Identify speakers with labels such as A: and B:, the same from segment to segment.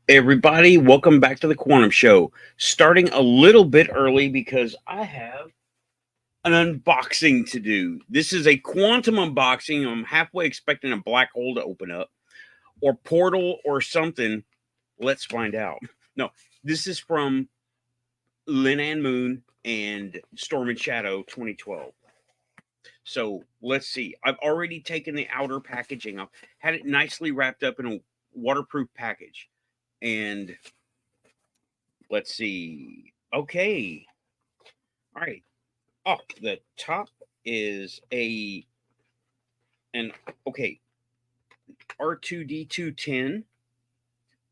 A: Everybody, welcome back to the Quantum Show. Starting a little bit early because I have an unboxing to do. This is a quantum unboxing. I'm halfway expecting a black hole to open up or portal or something. Let's find out. No, this is from Lynn and Moon and Storm and Shadow 2012. So let's see. I've already taken the outer packaging off, had it nicely wrapped up in a waterproof package. And let's see. Okay. All right. Oh, the top is an okay, R2D210.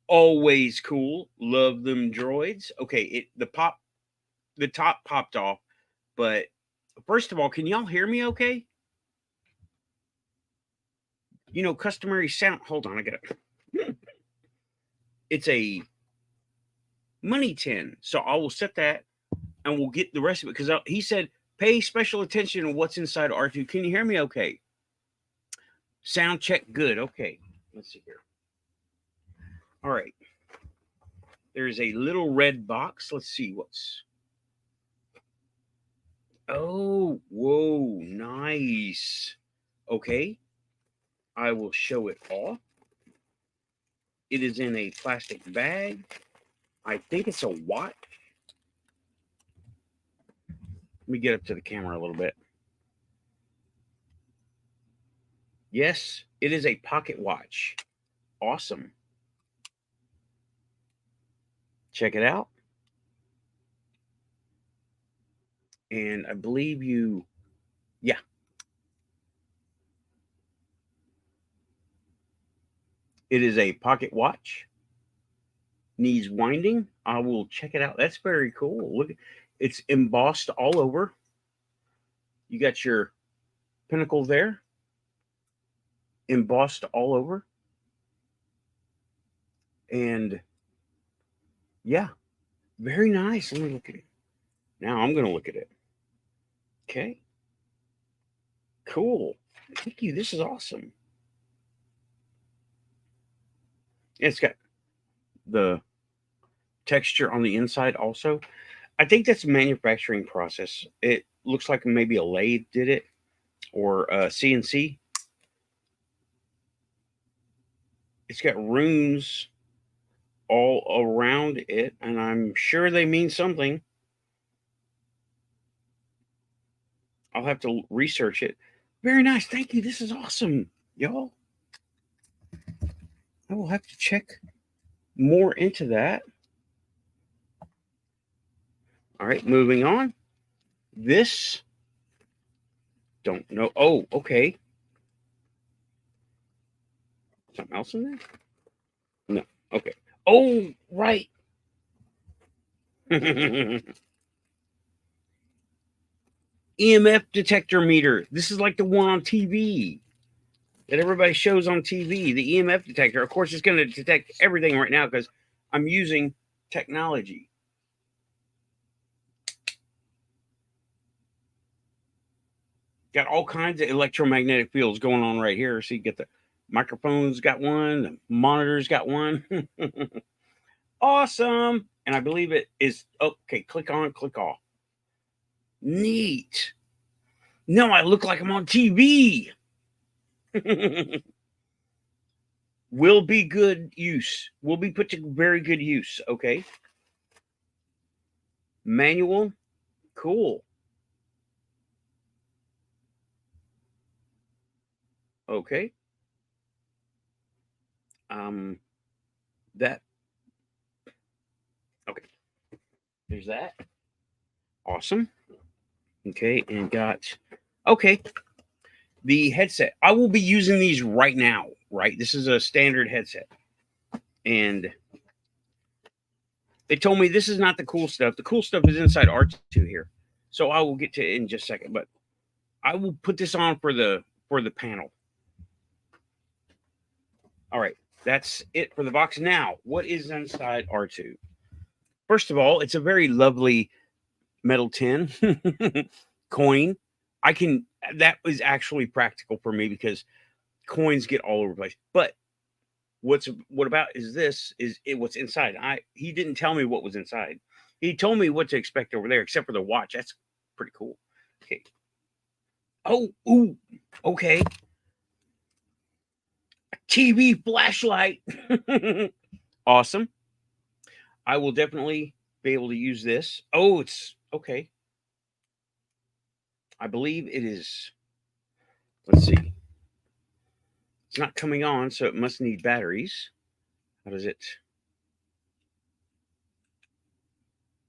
A: Always cool. Love them droids. Okay, the top popped off, but first of all, can y'all hear me okay? Customary sound. Hold on, I got it. It's a money tin. So I will set that and we'll get the rest of it because he said pay special attention to what's inside R2. Can you hear me okay? Sound check good. Okay. Let's see here. All right. There's a little red box. Let's see what's. Oh, whoa, nice. Okay. I will show it off. It is in a plastic bag. I think it's a watch. Let me get up to the camera a little bit. Yes, it is a pocket watch. Awesome. Check it out. And I believe yeah. It is a pocket watch. Needs winding. I will check it out. That's very cool. Look, it's embossed all over. You got your pinnacle there. Embossed all over. And yeah, very nice. Let me look at it. Now I'm going to look at it. Okay. Cool. Thank you. This is awesome. It's got the texture on the inside also. I think that's a manufacturing process. It looks like maybe a lathe did it or a CNC. It's got runes all around it, and I'm sure they mean something. I'll have to research it. Very nice. Thank you. This is awesome, y'all. I will have to check more into that. All right, moving on. This, don't know. Oh, okay. Something else in there? No. Okay. Oh, right. EMF detector meter. This is like the one on TV that everybody shows on TV. The EMF detector. Of course, it's going to detect everything right now because I'm using technology. Got all kinds of electromagnetic fields going on right here. So you get the microphone's got one, the monitor's got one. Awesome. And I believe it is okay. Click on, click off. Neat. No, I look like I'm on TV. Will be good use. Will be put to very good use. Okay. Manual. Cool. Okay. That. Okay. There's that. Awesome. Okay. And got. Okay. The headset. I will be using these right now. Right. This is a standard headset. And they told me this is not the cool stuff. The cool stuff is inside R2 here. So I will get to it in just a second. But I will put this on for the panel. All right. That's it for the box. Now, what is inside R2? First of all, it's a very lovely metal tin coin. That was actually practical for me because coins get all over the place. But What about is this is it what's inside? He didn't tell me what was inside. He told me what to expect over there, except for the watch. That's pretty cool. Okay. Oh, ooh, okay. A TV flashlight. Awesome. I will definitely be able to use this. Oh, it's okay. I believe it is. Let's see. It's not coming on, so it must need batteries. How does it?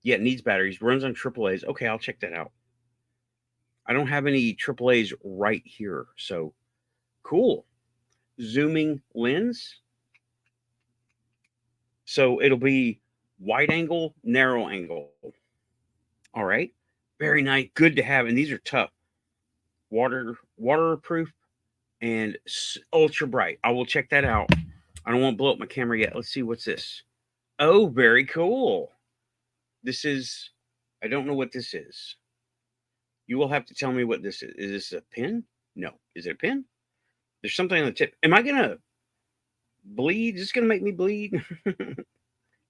A: Yeah, it needs batteries. Runs on AAA's. Okay, I'll check that out. I don't have any AAA's right here, so cool. Zooming lens. So it'll be wide angle, narrow angle. All right. Very nice. Good to have. And these are tough. Waterproof and ultra bright. I will check that out. I don't want to blow up my camera yet. Let's see what's this. Oh, very cool. This is, I don't know what this is. You will have to tell me what this is. Is this a pin? No. Is it a pin? There's something on the tip. Am I going to bleed? Is this going to make me bleed?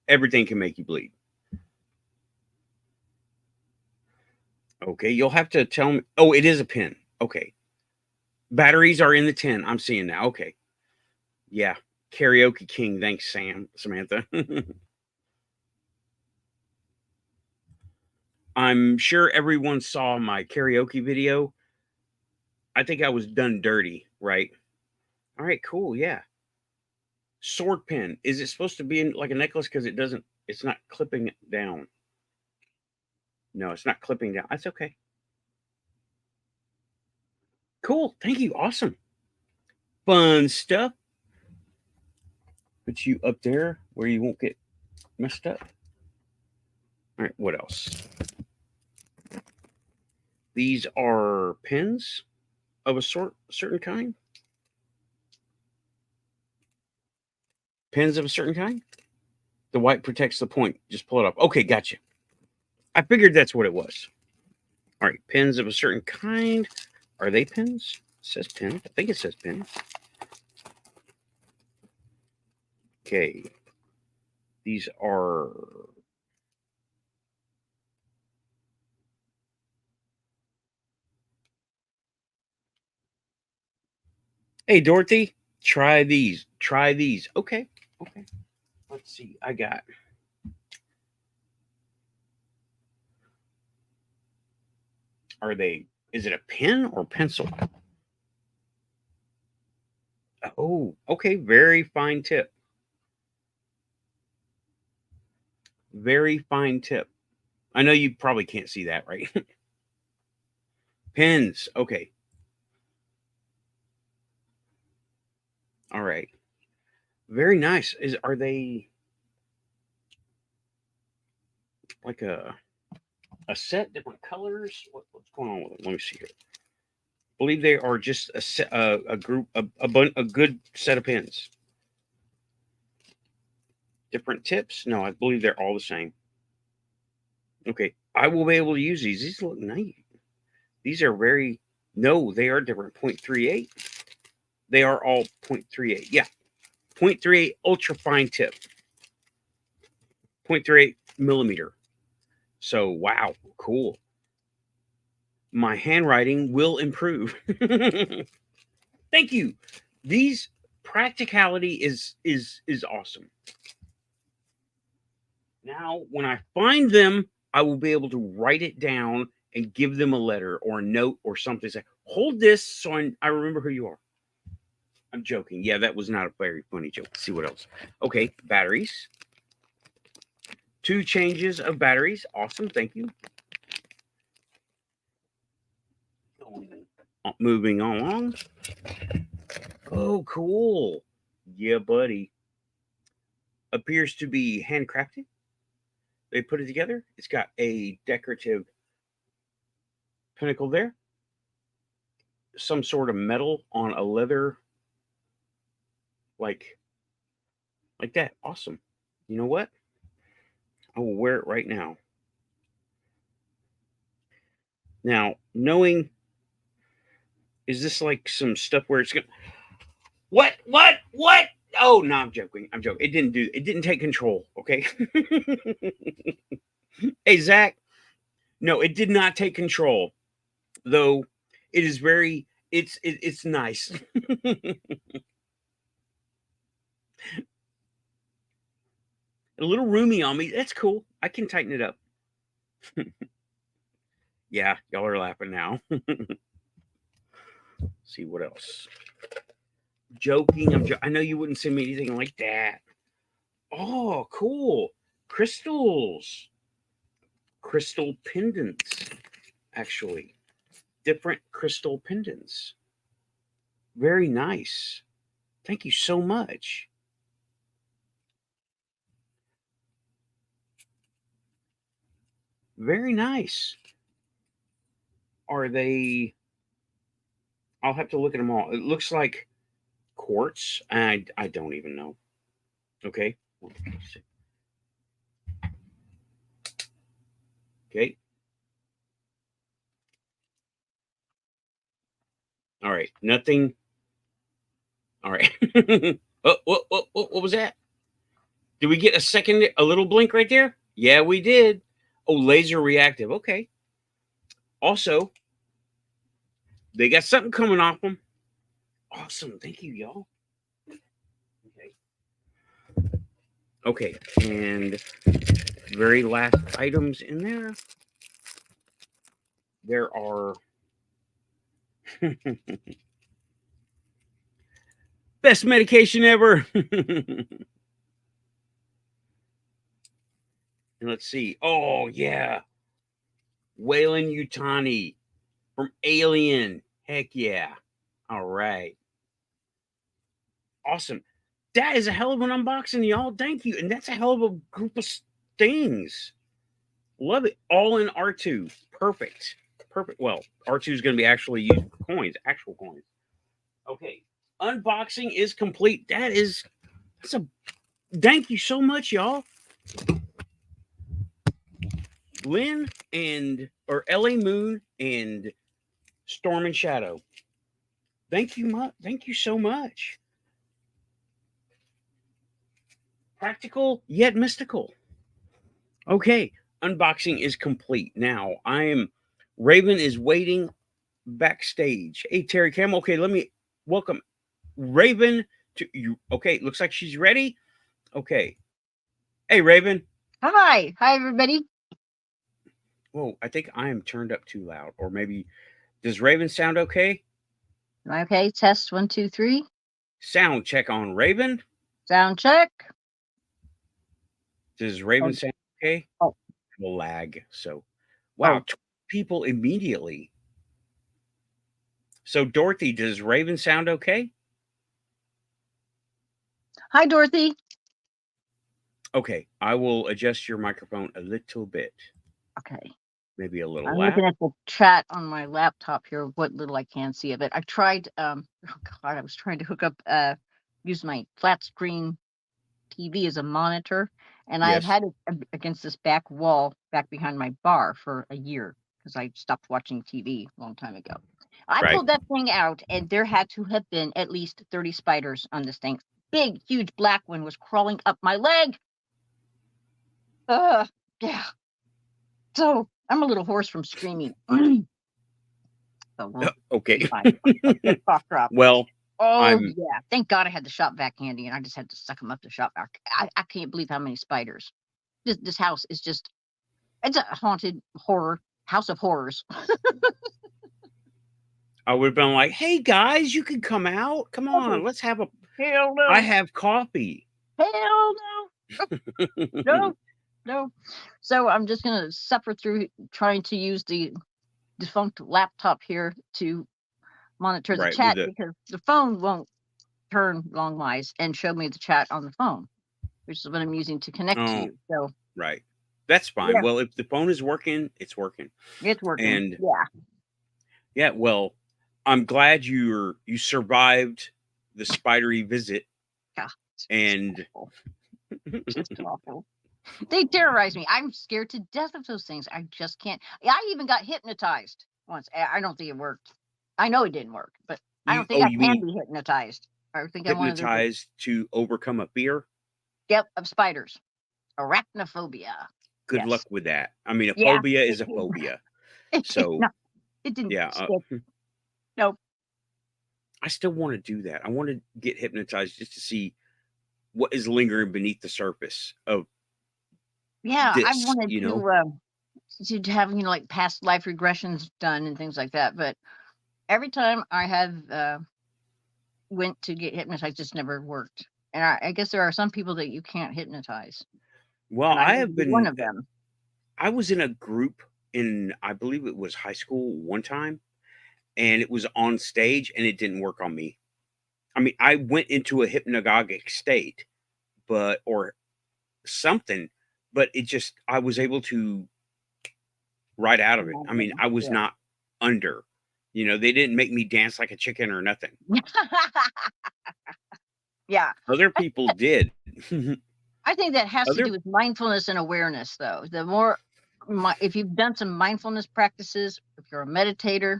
A: Everything can make you bleed. Okay, you'll have to tell me. Oh, it is a pin. Okay. Batteries are in the tin. I'm seeing now. Okay. Yeah. Karaoke King. Thanks, Samantha. I'm sure everyone saw my karaoke video. I think I was done dirty, right? All right, cool. Yeah. Sword pin. Is it supposed to be in like a necklace? Because it's not clipping down. No, it's not clipping down. That's okay. Cool. Thank you. Awesome. Fun stuff. Put you up there where you won't get messed up. All right. What else? These are pins of a certain kind. Pins of a certain kind. The white protects the point. Just pull it up. Okay, gotcha. I figured that's what it was. All right, pins of a certain kind. Are they pins? It says pin. I think it says pin. Okay. These are... Hey, Dorothy, try these. Try these. Okay. Okay. Let's see. I got... Are they... Is it a pen or pencil? Oh, okay. Very fine tip. Very fine tip. I know you probably can't see that, right? Pens. Okay. All right. Very nice. Are they like a set, different colors? What's going on with it? Let me see here. I believe they are just a set, a group, a good set of pens. Different tips? No, I believe they're all the same. Okay, I will be able to use these. These look nice. These are very... No, they are different. 0.38. They are all 0.38. Yeah, 0.38 ultra fine tip. 0.38 millimeter. So, wow, cool. My handwriting will improve. Thank you. These practicality is awesome. Now, when I find them, I will be able to write it down and give them a letter or a note or something. Say, hold this so I remember who you are. I'm joking. Yeah, that was not a very funny joke. Let's see what else. Okay, batteries. 2 changes of batteries. Awesome. Thank you. Moving along. Oh, cool. Yeah, buddy. Appears to be handcrafted. They put it together. It's got a decorative pinnacle there. Some sort of metal on a leather, like that. Awesome. You know what? I will wear it right now. Now, knowing, is this like some stuff where it's gonna... What? Oh no, I'm joking. I'm joking. It didn't take control. Okay. Hey Zach. No, it did not take control. Though it is very it's nice. A little roomy on me. That's cool. I can tighten it up. Yeah, y'all are laughing now. See what else. Joking. I know you wouldn't send me anything like that. Oh, cool. Crystals. Crystal pendants. Actually, different crystal pendants. Very nice. Thank you so much. Very nice. Are they? I'll have to look at them all. It looks like quartz. I don't even know. Okay. Okay. All right. Nothing. All right. Oh, what was that? Did we get a little blink right there? Yeah, we did. Oh, laser reactive. Okay. Also, they got something coming off them. Awesome. Thank you, y'all. Okay. Okay. And very last items in there. There are best medication ever. And let's see. Oh, yeah. Whalen Utani from Alien. Heck yeah. All right. Awesome. That is a hell of an unboxing, y'all. Thank you. And that's a hell of a group of things. Love it. All in R2. Perfect. Perfect. Well, R2 is going to be actually used for coins, actual coins. Okay. Unboxing is complete. That's a thank you so much, y'all. Lynn or LA Moon and Storm and Shadow. Thank you so much. Practical yet mystical. Okay, unboxing is complete. Now Raven is waiting backstage. Hey Terry Cam. Okay, let me welcome Raven to you. Okay, looks like she's ready. Okay. Hey Raven.
B: Hi everybody.
A: Whoa, I think I am turned up too loud. Or maybe does Raven sound okay?
B: Am I okay? Test 1, 2, 3.
A: Sound check on Raven.
B: Sound check.
A: Does Raven sound okay?
B: Oh.
A: Will lag. So wow, 2 people immediately. So Dorothy, does Raven sound okay?
B: Hi Dorothy.
A: Okay, I will adjust your microphone a little bit.
B: Okay.
A: Maybe a little
B: I'm
A: loud.
B: looking at the chat on my laptop here, what little I can see of it. I tried oh god, I was trying to hook up use my flat screen TV as a monitor, and I had it against this back wall back behind my bar for a year because I stopped watching TV a long time ago. I pulled that thing out, and there had to have been at least 30 spiders on this thing. Big, huge black one was crawling up my leg. Yeah. So I'm a little hoarse from screaming. So
A: okay.
B: Well, yeah. Thank God I had the shop vac handy, and I just had to suck them up the shop vac. I can't believe how many spiders. This house is it's a haunted house of horrors.
A: I would have been like, hey guys, you can come out. Come on, let's have a
B: hell no.
A: I have coffee.
B: Hell no. No. So I'm just gonna suffer through trying to use the defunct laptop here to monitor the chat because the phone won't turn longwise and show me the chat on the phone, which is what I'm using to connect to you. So
A: right. That's fine. Yeah. Well, if the phone is working, it's working.
B: It's working. And
A: yeah, well, I'm glad you survived the spidery visit.
B: Yeah.
A: And
B: it's awful. They terrorize me. I'm scared to death of those things. I just can't. I even got hypnotized once. I don't think it worked. I know it didn't work, but I don't think I can be hypnotized. I think I'm one of those.
A: Hypnotized to overcome a fear.
B: Yep, of spiders. Arachnophobia.
A: Good
B: Yes.
A: luck with that. I mean, a
B: Yeah.
A: phobia is a phobia. So,
B: No, it didn't
A: yeah.
B: stick. Nope.
A: I still want to do that. I want to get hypnotized just to see what is lingering beneath the surface of
B: Yeah, I
A: this,
B: wanted
A: you know?
B: to have, like past life regressions done and things like that. But every time I have went to get hypnotized, just never worked. And I guess there are some people that you can't hypnotize.
A: Well,
B: And I
A: I
B: would
A: have
B: be one
A: been,
B: of them.
A: I was in a group in, I believe it was high school one time, and it was on stage and it didn't work on me. I mean, I went into a hypnagogic state, or something, but it just, I was able to right out of it. I mean, I was not under, they didn't make me dance like a chicken or nothing.
B: Yeah.
A: Other people did.
B: I think that has to do with mindfulness and awareness, though. The more, if you've done some mindfulness practices, if you're a meditator,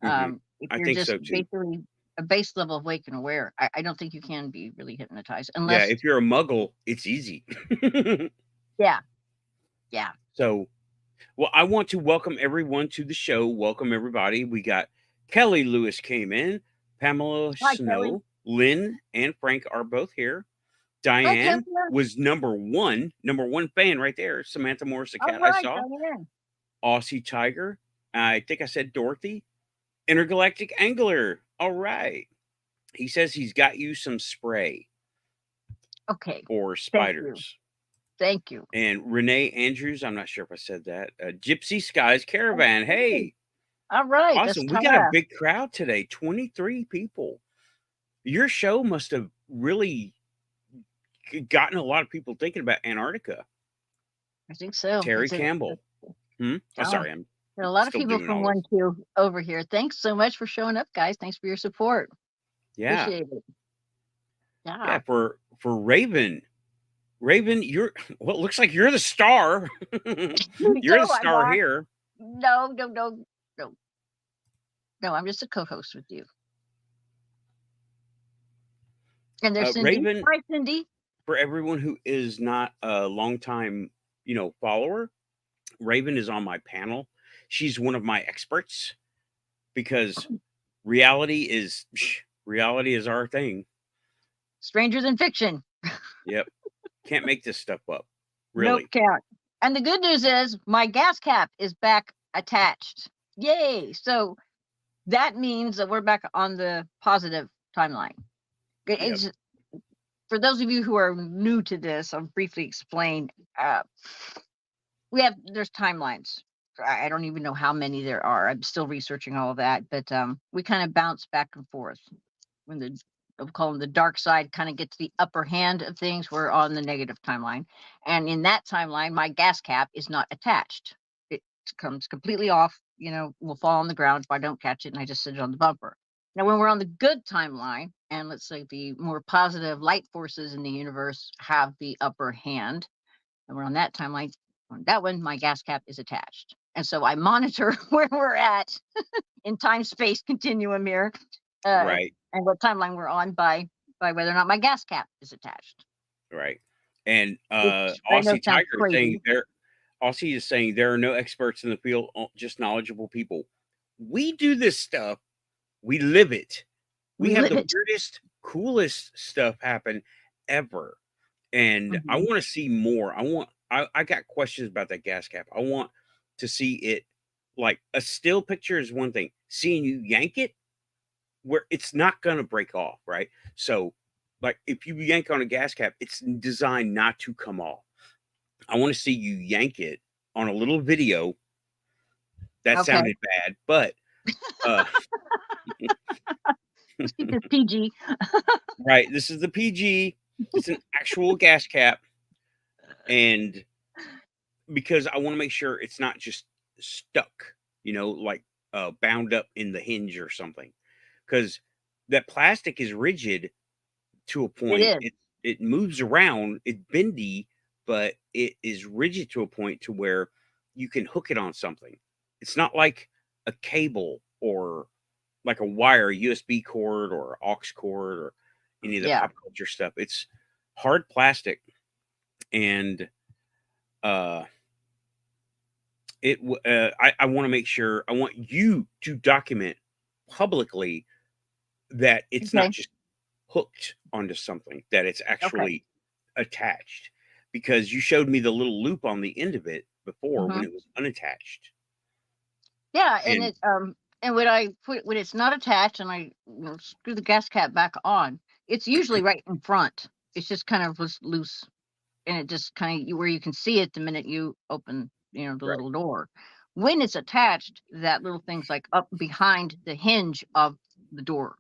B: if
A: I
B: you're
A: think
B: just
A: so too.
B: basically a base level awake and aware, I don't think you can be really hypnotized
A: Yeah,
B: unless.
A: if you're a muggle, it's easy.
B: Yeah. Yeah.
A: So, well, I want to welcome everyone to the show. Welcome everybody. We got Kelly Lewis came in, Pamela
B: Hi,
A: Snow,
B: Kelly.
A: Lynn and Frank are both here.
B: Hi,
A: Diane
B: Pamela.
A: was number one fan right there. Samantha Morris, the cat
B: All
A: I
B: right,
A: saw.
B: Diane.
A: Aussie Tiger. I think I said Dorothy. Intergalactic Angler. All right. He says he's got you some spray
B: Okay.
A: for spiders.
B: Thank you.
A: And Renee Andrews, I'm not sure if I said that. Gypsy Skies Caravan. Hey.
B: All right.
A: Awesome. We got a big crowd today. 23 people. Your show must have really gotten a lot of people thinking about Antarctica.
B: I think so.
A: Terry Campbell. Oh, sorry. I'm
B: a lot of people from 1-2 over here. Thanks so much for showing up, guys. Thanks for your support.
A: Yeah.
B: Appreciate it.
A: Yeah. For Raven. Raven, it looks like you're the star. You're the star here.
B: No. No, I'm just a co-host with you. And there's Cindy.
A: Raven.
B: Hi, Cindy.
A: For everyone who is not a longtime, follower, Raven is on my panel. She's one of my experts because reality is our thing.
B: Stranger than fiction.
A: Yep. Can't make this stuff up. Really.
B: Nope, can't. And the good news is my gas cap is back attached. Yay. So that means that we're back on the positive timeline. Yep. For those of you who are new to this, I'll briefly explain. There's timelines. I don't even know how many there are. I'm still researching all of that, but we kind of bounce back and forth. When I'll call them the dark side kind of gets the upper hand of things, we're on the negative timeline. And in that timeline, my gas cap is not attached. It comes completely off, will fall on the ground if I don't catch it and I just sit it on the bumper. Now, when we're on the good timeline, and let's say the more positive light forces in the universe have the upper hand, and we're on that timeline, on that one, my gas cap is attached. And so I monitor where we're at in time-space continuum here.
A: Right.
B: And what timeline we're on by whether or not my gas cap is attached.
A: Right. And Aussie Tiger is saying Aussie is saying there are no experts in the field, just knowledgeable people. We do this stuff. We live it. We have the weirdest, coolest stuff happen ever. And I want to see more. I got questions about that gas cap. I want to see it. Like a still picture is one thing. Seeing you yank it, where it's not going to break off, right? So, like, if you yank on a gas cap, it's designed not to come off. I want to see you yank it on a little video. That sounded bad, but
B: let's keep this PG.
A: Right, this is the PG. It's an actual gas cap, and because I want to make sure it's not just stuck, like bound up in the hinge or something. Because that plastic is rigid to a point. It moves around. It's bendy, but it is rigid to a point to where you can hook it on something. It's not like a cable or like a wire, USB cord or aux cord, or any of the pop culture stuff. It's hard plastic, and I want to make sure, I want you to document publicly that it's not just hooked onto something, that it's actually attached, because you showed me the little loop on the end of it before when it was unattached.
B: Yeah, and when it's not attached and I screw the gas cap back on, it's usually right in front. It's just kind of loose, and it just kind of where you can see it the minute you open the little door. When it's attached, that little thing's like up behind the hinge of the door,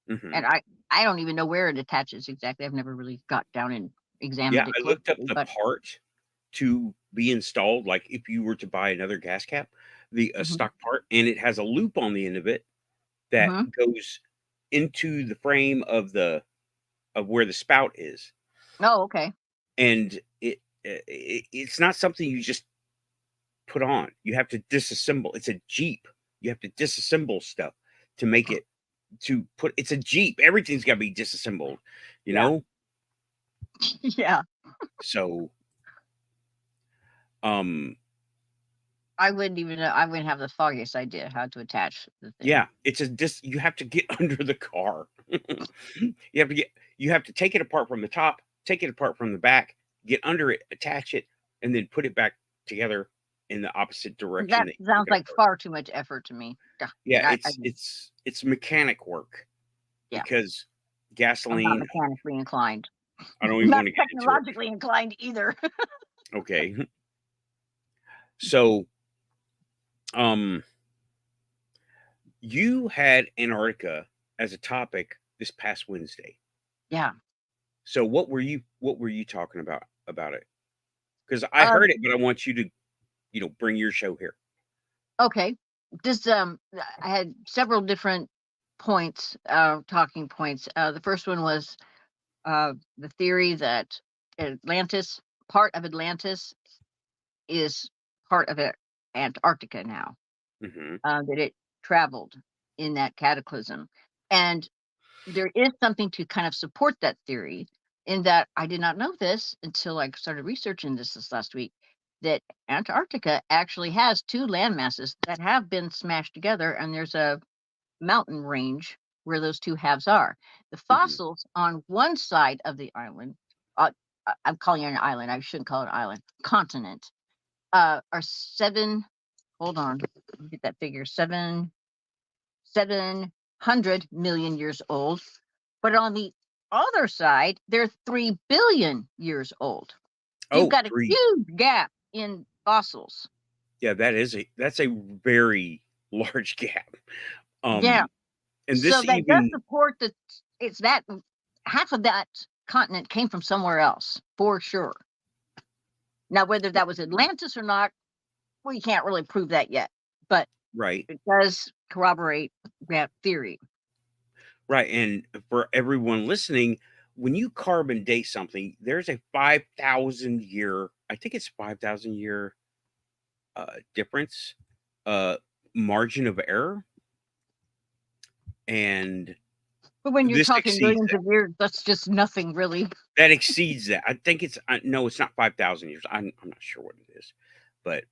B: and I don't even know where it attaches exactly. I've never really got down and examined it
A: I
B: closely.
A: looked up the part to be installed, like if you were to buy another gas cap, the stock part, and it has a loop on the end of it that goes into the frame of where the spout is.
B: Oh, okay.
A: And it's not something you just put on. You have to disassemble. It's a Jeep. You have to disassemble stuff to make it it's a Jeep. Everything's got to be disassembled, you know?
B: Yeah.
A: So,
B: I wouldn't have the foggiest idea how to attach the thing.
A: Yeah, you have to get under the car. You have to take it apart from the top, take it apart from the back, get under it, attach it, and then put it back together in the opposite direction.
B: That sounds like far too much effort to me.
A: Yeah, it's mechanic work. Yeah. Because gasoline.
B: I'm not mechanically inclined.
A: I don't even want to get
B: technologically inclined either.
A: Okay. So, you had Antarctica as a topic this past Wednesday.
B: Yeah.
A: So what were you talking about it? Because I heard it, but I want you to, bring your show here.
B: Okay. Just I had several different points, talking points. The first one was the theory that part of Atlantis is part of Antarctica now. That it traveled in that cataclysm. And there is something to kind of support that theory, in that I did not know this until I started researching this last week, that Antarctica actually has two landmasses that have been smashed together, and there's a mountain range where those two halves are. The fossils on one side of the island, I'm calling it an island, I shouldn't call it an island, continent, are 700 million years old. But on the other side, they're 3 billion years old. You've got a huge gap in fossils.
A: Yeah, that's a very large gap.
B: Yeah. And this that does support that it's that half of that continent came from somewhere else, for sure. Now, whether that was Atlantis or not, we can't really prove that yet. But it does corroborate that theory.
A: Right. And for everyone listening, when you carbon date something, there's a 5,000 year, I think it's 5,000 year difference, margin of error.
B: But when you're talking millions of years, that's just nothing really.
A: That exceeds that. I think it's it's not 5,000 years. I'm not sure what it is, but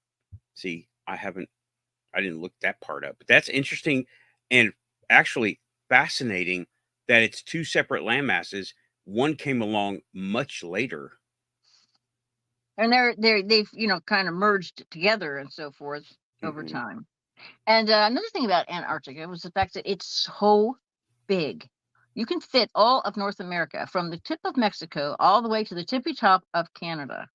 A: see, I didn't look that part up. But that's interesting and actually fascinating that it's two separate landmasses. One came along much later,
B: and they've kind of merged together and so forth over time. And another thing about Antarctica was the fact that it's so big. You can fit all of North America from the tip of Mexico all the way to the tippy top of Canada.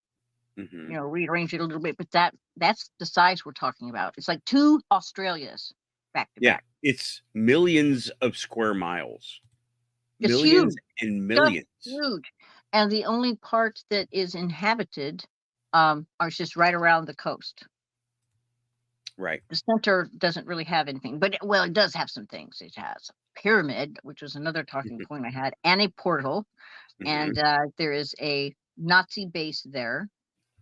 B: Rearrange it a little bit, but that's the size we're talking about. It's like 2 Australias back to back.
A: It's millions of square miles.
B: It's
A: millions
B: huge.
A: And millions.
B: Just huge. And the only part that is inhabited are just right around the coast.
A: Right.
B: The center doesn't really have anything, but it does have some things. It has a pyramid, which was another talking point I had, and a portal. And there is a Nazi base there.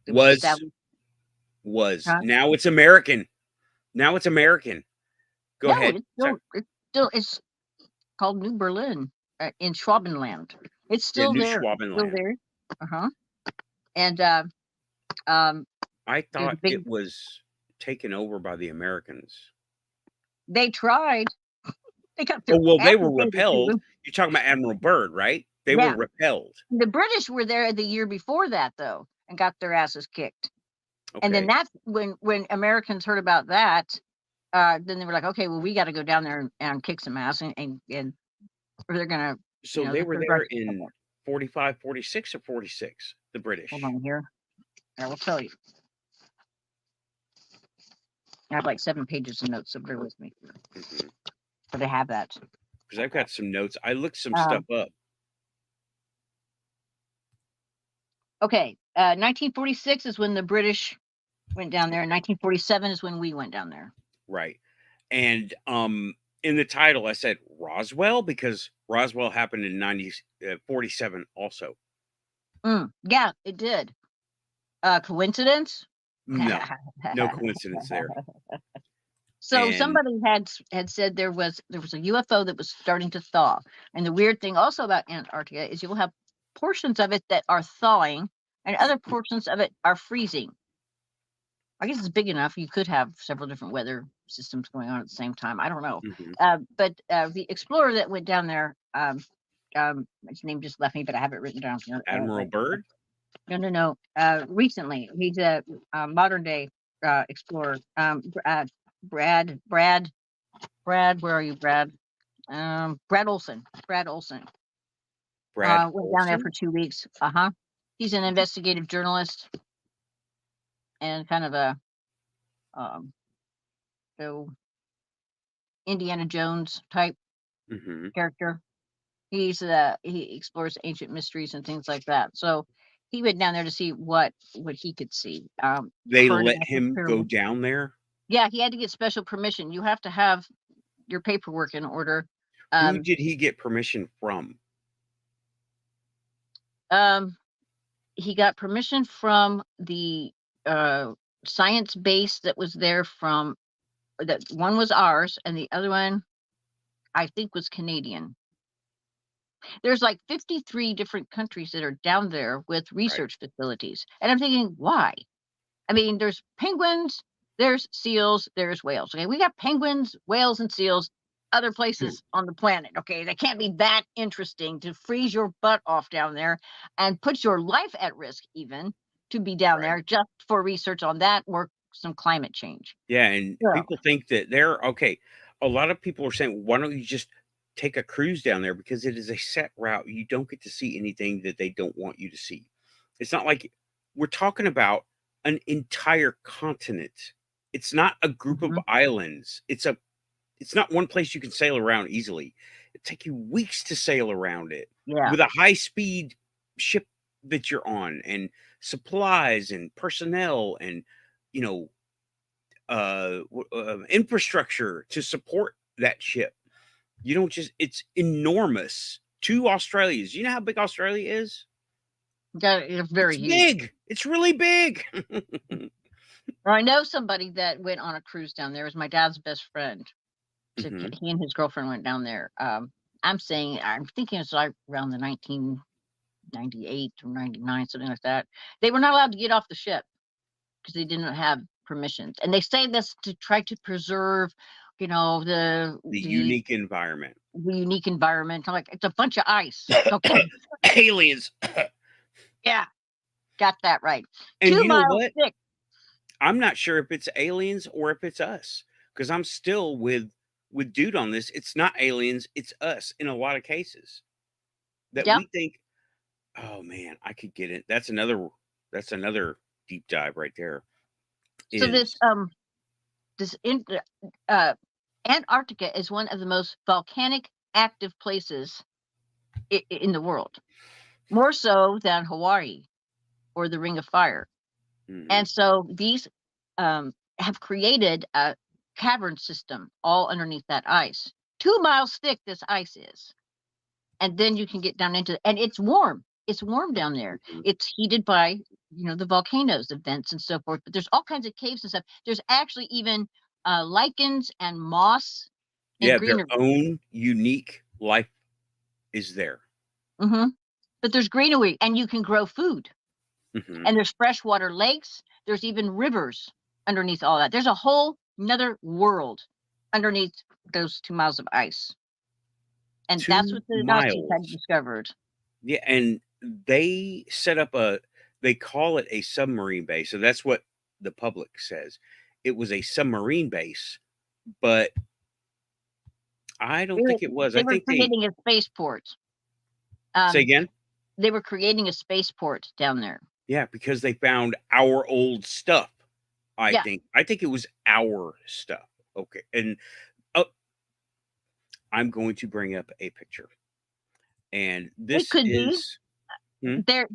A: Was now it's American. Now it's American. Go ahead.
B: It's called New Berlin. in Schwabenland. It's still
A: New
B: there. It's still
A: Schwabenland.
B: there. And
A: I
B: there's a
A: thought
B: big.
A: it was taken over by the Americans.
B: They tried. They got their
A: Oh, well, they were
B: asses handed to
A: repelled.
B: them.
A: You're talking about Admiral Byrd, right? They were
B: Yeah.
A: repelled.
B: The British were there the year before that, though, and got their asses kicked.
A: Okay.
B: And then that's when Americans heard about that, then they were like, okay, well, we got to go down there and kick some ass, and or they're gonna.
A: So they were there in 45, 46, or 46. The British.
B: Hold on here. I will tell you. I have like 7 pages of notes, so bear with me. But I have that.
A: Because I've got some notes. I looked some stuff up.
B: Okay, 1946 is when the British went down there, and 1947 is when we went down there.
A: Right. And in the title, I said Roswell because Roswell happened in 47 also.
B: Yeah, it did. Coincidence?
A: No, no coincidence there.
B: So somebody had said there was a UFO that was starting to thaw. And the weird thing also about Antarctica is you'll have portions of it that are thawing and other portions of it are freezing. I guess it's big enough. You could have several different weather systems going on at the same time. I don't know. But the explorer that went down there, his name just left me, but I have it written down here.
A: Admiral Byrd?
B: No. Recently, he's a modern day explorer. Brad, where are you, Brad? Brad Olson. Went down there for 2 weeks. He's an investigative journalist and kind of a Indiana Jones type character. He explores ancient mysteries and things like that. So he went down there to see what he could see.
A: They let him go down there?
B: Yeah, he had to get special permission. You have to have your paperwork in order.
A: Who did he get permission from?
B: He got permission from the science base that was there from that one was ours and the other one I think was Canadian. There's like 53 different countries that are down there with research facilities. And I'm thinking, why? I mean, there's penguins, there's seals, there's whales. Okay, we got penguins, whales, and seals other places on the planet. Okay, they can't be that interesting to freeze your butt off down there and put your life at risk even to be down there just for research on that or some climate change.
A: Yeah, and people think that they're okay. A lot of people are saying, why don't you just take a cruise down there because it is a set route. You don't get to see anything that they don't want you to see. It's not like we're talking about an entire continent. It's not a group of islands. It's not one place you can sail around easily. It takes you weeks to sail around it with a high-speed ship that you're on and supplies and personnel and, infrastructure to support that ship. You don't just, it's enormous. 2 Australias. You know how big Australia is?
B: It's very huge.
A: Big. It's really big.
B: Well, I know somebody that went on a cruise down there. It was my dad's best friend. He and his girlfriend went down there. I'm thinking it's like around the 1998 or 99, something like that. They were not allowed to get off the ship because they didn't have permissions. And they say this to try to preserve, the
A: unique environment.
B: The unique environment. I'm like, it's a bunch of ice. Okay.
A: Aliens.
B: Yeah. Got that right.
A: And
B: 2
A: you know
B: miles
A: what?
B: thick.
A: I'm not sure if it's aliens or if it's us. Because I'm still with Dude on this. It's not aliens, it's us in a lot of cases. That we think, oh man, I could get it. That's another deep dive right there.
B: So Antarctica is one of the most volcanic active places in the world, more so than Hawaii or the Ring of Fire. And so these have created a cavern system all underneath that ice. 2 miles thick this ice is. And then you can get down into, and it's warm. It's warm down there. It's heated by, the volcanoes, the vents and so forth. But there's all kinds of caves and stuff. There's actually even lichens and moss. And
A: their own unique life is there.
B: Mm-hmm. But there's greenery, and you can grow food.
A: Mm-hmm.
B: And there's freshwater lakes. There's even rivers underneath all that. There's a whole another world underneath those 2 miles of ice. And that's
A: 2
B: what the Nazis had
A: miles.
B: discovered.
A: Yeah, and they set up they call it a submarine base. So that's what the public says. It was a submarine base, but I don't think it was.
B: They
A: I
B: were
A: think they
B: creating a spaceport.
A: say again.
B: They were creating a spaceport down there.
A: Yeah, because they found our old stuff. I
B: Yeah.
A: think it was our stuff. Okay, and I'm going to bring up a picture, and this
B: It could be.
A: is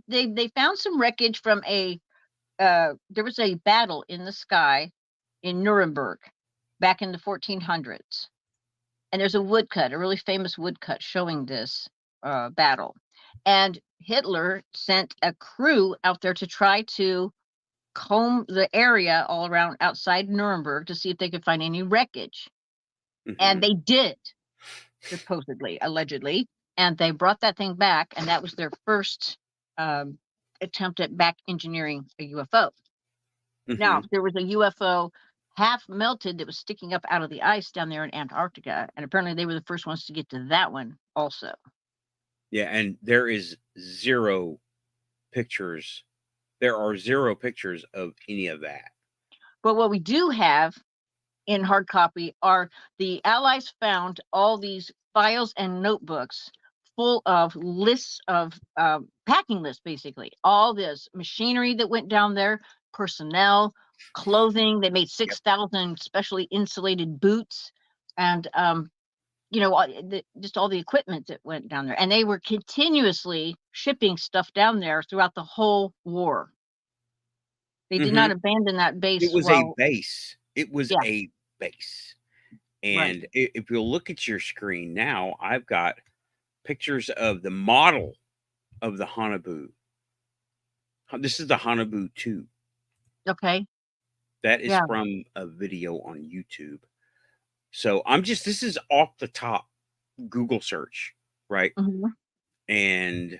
B: They found some wreckage from a there was a battle in the sky in Nuremberg back in the 1400s, and there's a woodcut, a really famous woodcut showing this battle. And Hitler sent a crew out there to try to comb the area all around outside Nuremberg to see if they could find any wreckage. And they did, supposedly, allegedly, and they brought that thing back, and that was their first attempt at back engineering a UFO. Now, there was a UFO half melted that was sticking up out of the ice down there in Antarctica, and apparently they were the first ones to get to that one also.
A: Yeah, and there is 0 pictures. There are 0 pictures of any of that.
B: But what we do have in hard copy are the Allies found all these files and notebooks full of lists of packing lists, basically. All this machinery that went down there, personnel, clothing. They made 6,000 specially insulated boots, and you know, just all the equipment that went down there. And they were continuously shipping stuff down there throughout the whole war. They did not abandon that base.
A: It was a base. It was a base. And if you'll look at your screen now, I've got pictures of the model of the Hanabu. This is the Hanabu 2.
B: Okay.
A: That is from a video on YouTube. So this is off the top Google search, right? And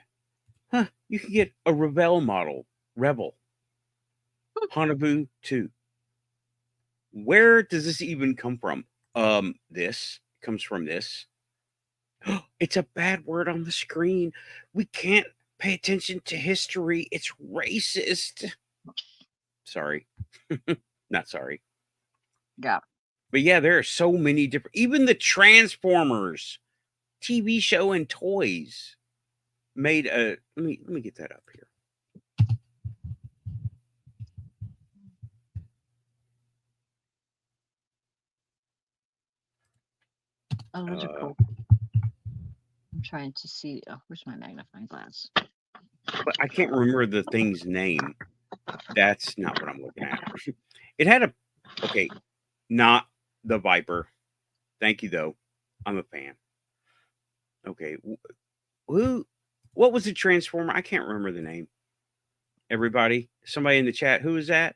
A: you can get a Rebel model, Hanabu 2. Where does this even come from? This comes from this. It's a bad word on the screen. We can't pay attention to history. It's racist. Sorry. Not sorry.
B: Yeah.
A: But yeah, there are so many different, even the Transformers TV show and toys made a, let me get that up here.
B: Oh, those are cool. I'm trying to see. Oh, where's my magnifying glass?
A: But I can't remember the thing's name. That's not what I'm looking at. It had a, okay, not the Viper. Thank you, though. I'm a fan. Okay. What was the Transformer? I can't remember the name. Everybody, somebody in the chat, who is that?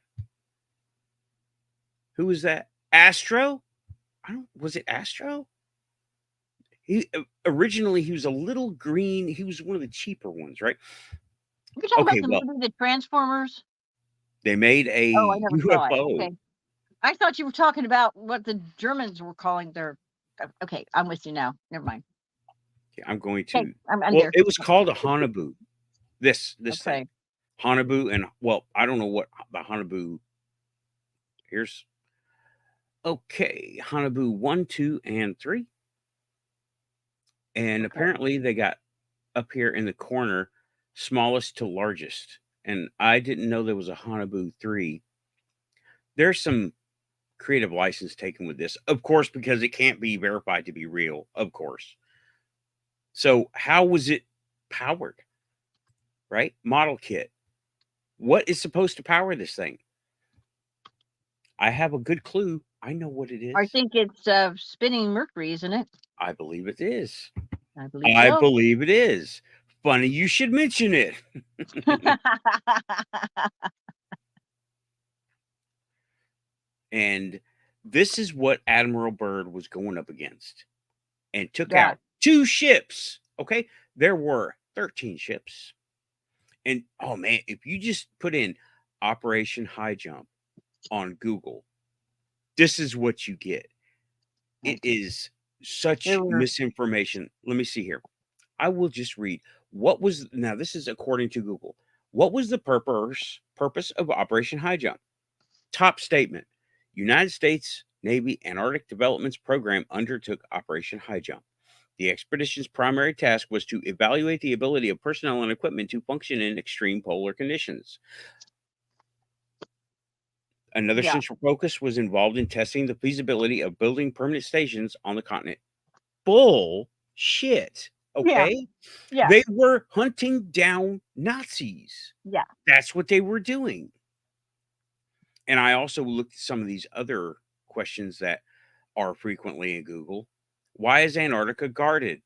A: Who is that? Astro? Was it Astro? He originally he was a little green. He was one of the cheaper ones, right?
B: You're talking about the movie, The Transformers?
A: They made a UFO.
B: Okay. I thought you were talking about what the Germans were calling their. Okay, I'm with you now. Never mind.
A: Okay, I'm going to.
B: Okay, I'm
A: well,
B: there.
A: It was called a Hanabu. This thing, Hanabu, and I don't know what the Hanabu. Here's Hanabu 1, 2, and 3, and apparently they got up here in the corner, smallest to largest, and I didn't know there was a Hanabu 3. There's some creative license taken with this, of course, because it can't be verified to be real, of course. So how was it powered? Right? Model kit. What is supposed to power this thing? I have a good clue. I know what it is.
B: I think it's spinning Mercury, isn't it?
A: I believe it is.
B: I believe
A: it is. Funny you should mention it. And this is what Admiral Byrd was going up against, and took out 2 ships Okay, there were 13 ships. And oh man, if you just put in Operation High Jump on Google, this is what you get. It is
B: There
A: such
B: were
A: misinformation. Let me see here. I will just read what was now this is according to Google. What was the purpose of Operation High Jump? Top statement. United States Navy Antarctic Developments Program undertook Operation High Jump. The expedition's primary task was to evaluate the ability of personnel and equipment to function in extreme polar conditions. Another
B: yeah,
A: central focus was involved in testing the feasibility of building permanent stations on the continent. Bullshit.
B: yeah,
A: Okay?
B: yeah,
A: They were hunting down Nazis.
B: yeah.
A: That's what they were doing. And I also looked at some of these other questions that are frequently in Google. Why is Antarctica guarded?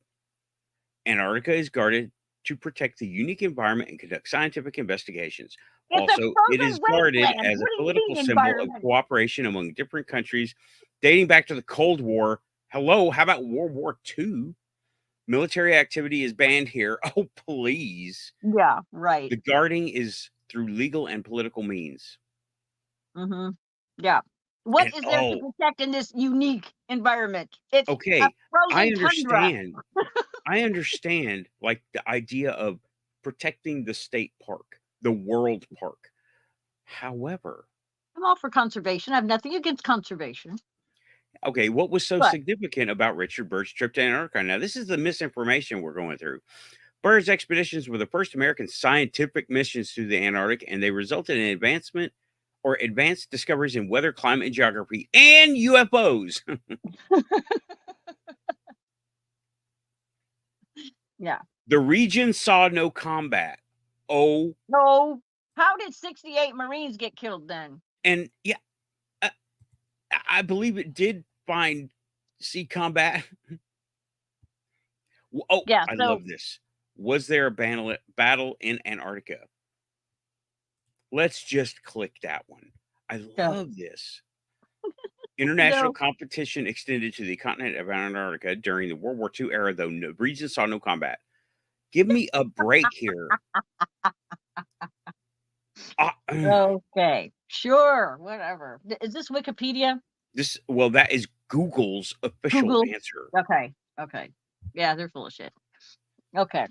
A: Antarctica is guarded to protect the unique environment and conduct scientific investigations.
B: It's a
A: Also, it is
B: frozen
A: guarded
B: wasteland.
A: as a
B: What do you
A: political
B: mean
A: symbol of
B: environment?
A: cooperation among different countries dating back to the Cold War. Hello, how about World War II? Military activity is banned here. Oh, please.
B: Yeah, right.
A: The guarding is through legal and political means.
B: Mm-hmm. Yeah. What
A: And
B: is there to
A: oh,
B: protect in this unique environment? It's a
A: okay. I
B: frozen tundra.
A: understand. I understand like the idea of protecting the state park, the world park. However,
B: I'm all for conservation. I have nothing against conservation.
A: okay, what was so
B: But
A: significant about Richard Byrd's trip to Antarctica? Now, this is the misinformation we're going through. Byrd's expeditions were the first American scientific missions to the Antarctic, and they resulted in advanced discoveries in weather, climate, and geography, and UFOs.
B: yeah.
A: The region saw no combat. Oh,
B: No. How did 68 Marines get killed then?
A: and yeah, I, I believe it did find sea combat. Oh,
B: Yeah,
A: I
B: so
A: love this. Was there a battle in Antarctica? Let's just click that one. I
B: yeah.
A: love this. International
B: So
A: competition extended to the continent of Antarctica during the World War II era, though no region saw no combat. Give me a break here. Ah,
B: okay. Sure, whatever. Is this Wikipedia?
A: that is Google's official
B: Google?
A: answer.
B: Okay. Okay. Yeah, they're full of shit. Okay.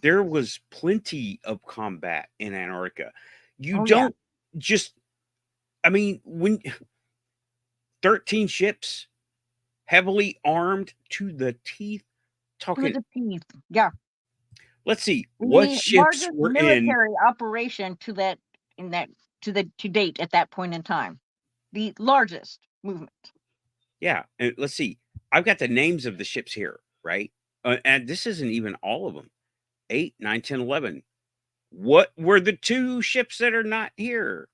A: There was plenty of combat in Antarctica. You
B: Oh yeah.
A: don't just, I mean, when 13 ships, heavily armed to the teeth,
B: To
A: talking,
B: the teeth. Yeah.
A: let's see, what
B: The
A: ships
B: largest
A: were in,
B: military operation to date at that point in time. The largest movement.
A: yeah, and let's see, I've got the names of the ships here, right? And this isn't even all of them. 8, 9, 10, 11. What were the two ships that are not here?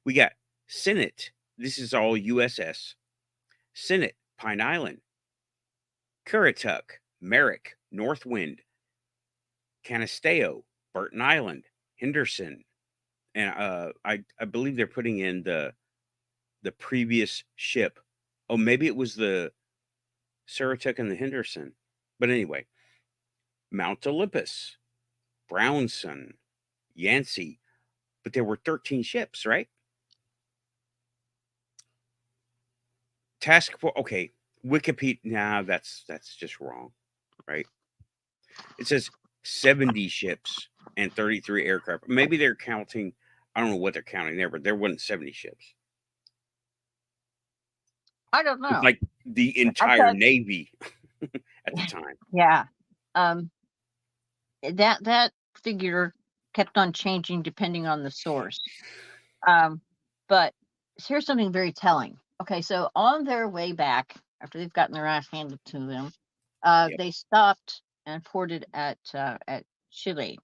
A: We got Senate. This is all USS. Senate, Pine Island, Currituck, Merrick, Northwind, Canisteo, Burton Island, Henderson, and I believe they're putting in the previous ship. Oh, maybe it was the Suratuck and the Henderson. But anyway, Mount Olympus, Brownson, Yancey. But there were 13 ships, right? Task Force. Okay, Wikipedia. Nah, that's just wrong, right? It says 70 ships and 33 aircraft. Maybe they're counting. I don't know what they're counting there, but there wasn't 70 ships.
B: I don't
A: It's
B: know.
A: like the entire
B: Because
A: Navy at the time.
B: yeah. That figure kept on changing depending on the source. But here's something very telling. Okay, so on their way back, after they've gotten their ass handed to them,
A: Yep.
B: they stopped and ported at Chile.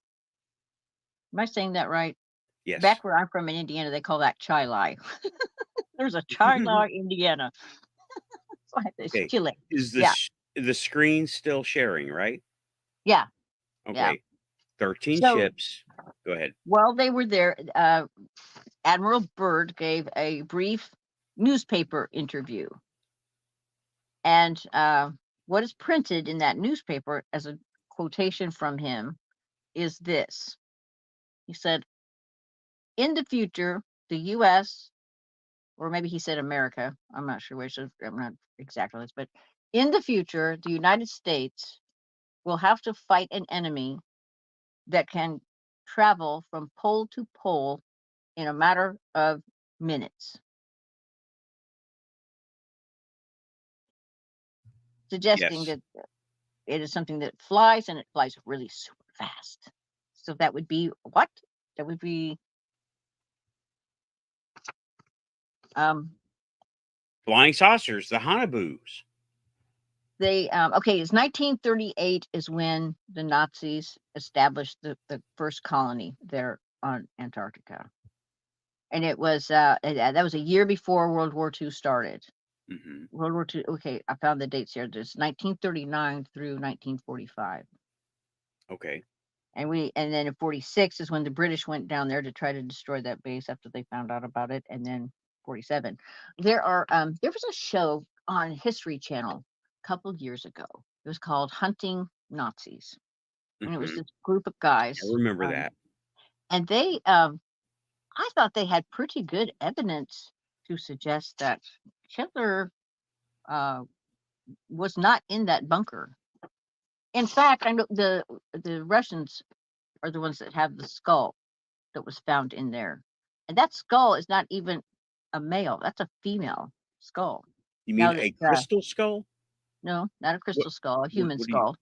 B: Am I saying that right?
A: Yes.
B: Back where I'm from in Indiana, they call that Chile. There's a Chile, Indiana. It's
A: Okay.
B: Chile.
A: Is
B: Yeah,
A: the screen still sharing, right?
B: yeah, yeah.
A: Okay. 13
B: So
A: ships. Go ahead.
B: while they were there, Admiral Byrd gave a brief newspaper interview. And what is printed in that newspaper as a quotation from him is this. He said, in the future, the U.S., or maybe he said America, I'm not sure which, I'm not exactly this, but in the future, the United States will have to fight an enemy that can travel from pole to pole in a matter of minutes. Suggesting
A: Yes.
B: that it is something that flies, and it flies really super fast. So that would be what? That would be
A: Flying saucers, the Hanabus.
B: they okay, it's 1938 is when the Nazis established the first colony there on Antarctica. And it was that was a year before World War II started.
A: Mm-hmm.
B: World War II, okay, I found the dates here. There's 1939 through 1945.
A: Okay.
B: And then in 46 is when the British went down there to try to destroy that base after they found out about it. And then 47. There was a show on History Channel a couple years ago. It was called Hunting Nazis. And it was
A: Mm-hmm.
B: this group of
A: I
B: guys.
A: remember that.
B: And they I thought they had pretty good evidence to suggest that Hitler was not in that bunker. In fact, I know the Russians are the ones that have the skull that was found in there, and that skull is not even a male. That's a female skull.
A: You
B: Now
A: mean
B: that
A: a crystal skull?
B: no, not a
A: What?
B: crystal skull, a
A: What?
B: human
A: What do you?
B: skull.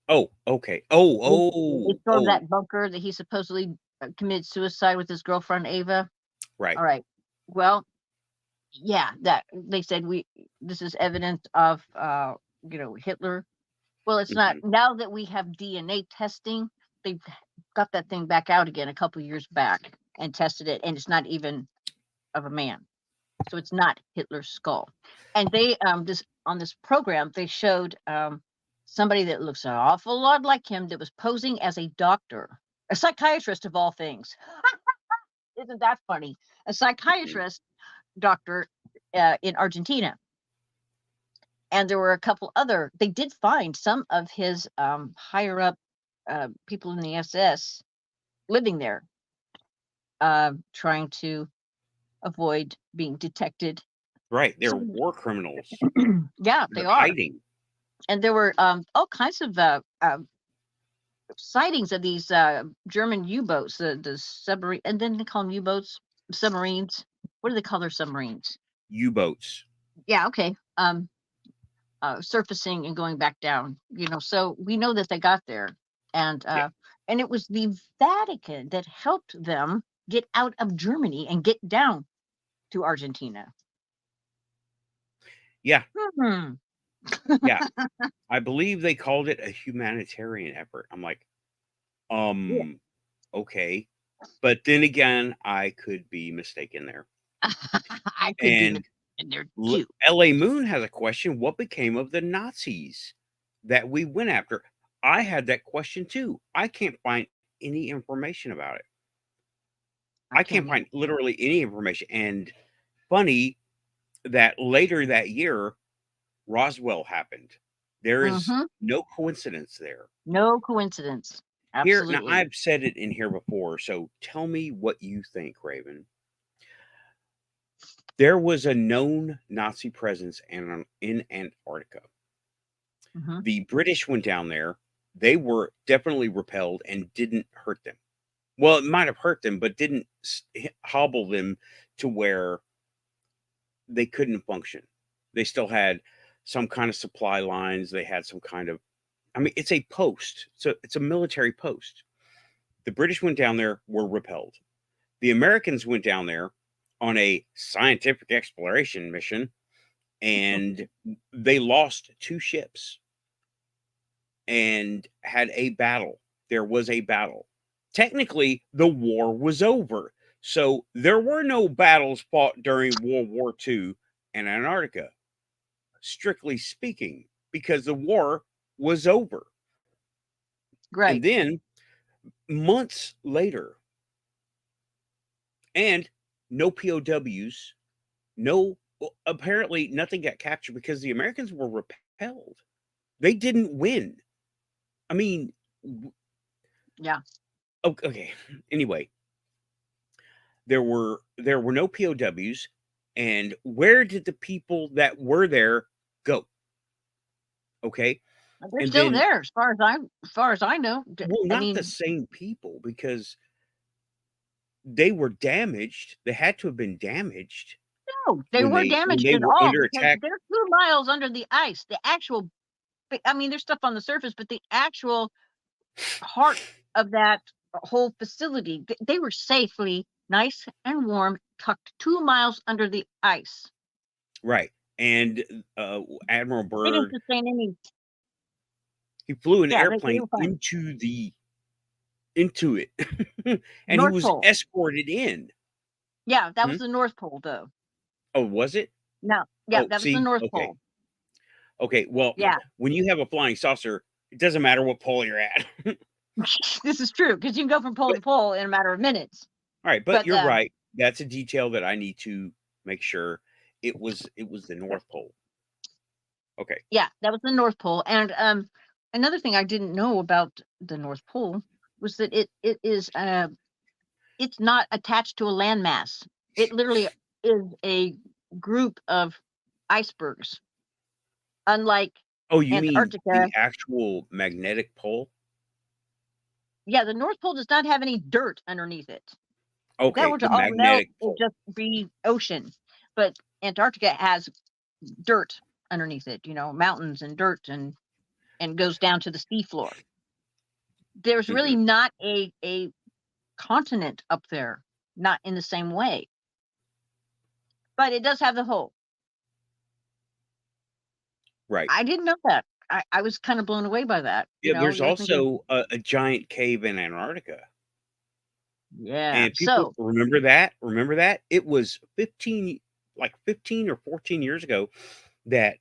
A: Oh, okay.
B: They found
A: Oh.
B: that bunker that he supposedly committed suicide with his girlfriend Ava.
A: Right.
B: All right. Well, yeah, that they said this is evidence of Hitler. Well, it's not.
A: Mm-hmm.
B: Now that we have DNA testing, they've got that thing back out again a couple years back and tested it, and it's not even of a man. So it's not Hitler's skull. And they on this program they showed somebody that looks an awful lot like him that was posing as a doctor, a psychiatrist of all things. Isn't that funny? A psychiatrist doctor in Argentina. And there were a couple other, they did find some of his higher up people in the SS living there, trying to avoid being detected.
A: Right. They're
B: So,
A: war criminals.
B: yeah, they
A: They're
B: are.
A: hiding.
B: And there were all kinds of sightings of these German U-boats, the submarine, and then they call them U-boats, submarines. What do they call their submarines?
A: U-boats.
B: Yeah, okay. Surfacing and going back down, so we know that they got there, and and it was the Vatican that helped them get out of Germany and get down to Argentina.
A: Yeah.
B: Hmm.
A: Yeah. I believe they called it a humanitarian effort. I'm like,
B: Yeah.
A: okay. But then again, I could be mistaken there.
B: I could be
A: And
B: in there too.
A: LA Moon has a question. What became of the Nazis that we went after? I had that question too. I can't find any information about it. I can't find literally any information. And funny that later that year, Roswell happened. There is no coincidence there.
B: No coincidence.
A: Here, now
B: Absolutely.
A: I've said it in here before, so tell me what you think, Raven. There was a known Nazi presence in Antarctica. The British went down there. They were definitely repelled and didn't hurt them. Well, it might have hurt them, but didn't hobble them to where they couldn't function. They still had some kind of supply lines. They had some kind of, I mean, it's a post. So it's a military post. The British went down there, were repelled. The Americans went down there on a scientific exploration mission, and they lost 2 ships and had a battle. There was a battle. Technically, the war was over. So there were no battles fought during World War II in Antarctica, strictly speaking, because the war was over.
B: Right.
A: And then months later, and no POWs, apparently nothing got captured because the Americans were repelled. They didn't win. I mean,
B: Yeah.
A: okay. Anyway, there were no POWs, and where did the people that were there go? Okay,
B: They're
A: and
B: still
A: then
B: there as far as I know.
A: well,
B: I
A: not the
B: mean,
A: same people because they were damaged. They had to have been damaged
B: no, they were
A: when
B: damaged
A: they
B: at
A: were
B: all
A: under
B: because
A: attack.
B: they're 2 miles under the ice. The actual, I mean, there's stuff on the surface, but the actual heart of that whole facility, they were safely nice and warm, tucked 2 miles under the ice.
A: Right, and Admiral
B: They didn't
A: Byrd,
B: sustain any.
A: he flew an
B: Yeah, they
A: airplane
B: were fine.
A: into it, and he
B: North
A: was
B: Pole.
A: escorted in.
B: Yeah, that
A: Hmm?
B: was the North Pole, though.
A: Oh, was it?
B: No, yeah,
A: Oh,
B: that was the
A: see,
B: North
A: okay,
B: Pole.
A: okay. Well,
B: Yeah,
A: when you have a flying saucer, it doesn't matter what pole you're at.
B: this is true because you can go from pole
A: But
B: to pole in a matter of minutes.
A: all right, but
B: But
A: you're right. That's a detail that I need to make sure it was the North Pole. Okay.
B: yeah, that was the North Pole. And another thing I didn't know about the North Pole was that it is it's not attached to a landmass. It literally is a group of icebergs, unlike
A: Oh, you mean
B: Antarctica.
A: the actual magnetic pole?
B: Yeah, the North Pole does not have any dirt underneath it. If that
A: Okay,
B: were
A: the
B: to all melt,
A: magnetic
B: it'd
A: pole.
B: just be ocean. But Antarctica has dirt underneath it, mountains and dirt, and goes down to the seafloor. There's really
A: Mhm.
B: not a continent up there, not in the same way, but it does have the hole.
A: Right.
B: I didn't know that. I was kind of blown away by that.
A: Yeah, there's
B: You're thinking,
A: also a giant cave in Antarctica.
B: yeah.
A: And people
B: So,
A: remember that? Remember that? It was 15 or 14 years ago that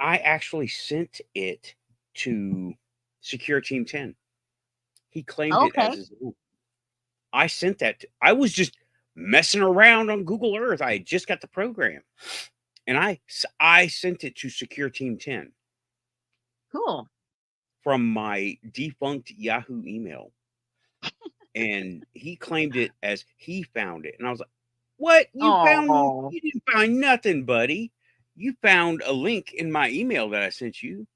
A: I actually sent it to Secure Team 10. He claimed it as
B: okay.
A: his own. I sent that I was just messing around on Google Earth. I had just got the program, and I sent it to Secure Team 10
B: Cool.
A: from my defunct Yahoo email, and he claimed it as he found it, and I was like, "What?
B: Oh,
A: You didn't find nothing, buddy. You found a link in my email that I sent you."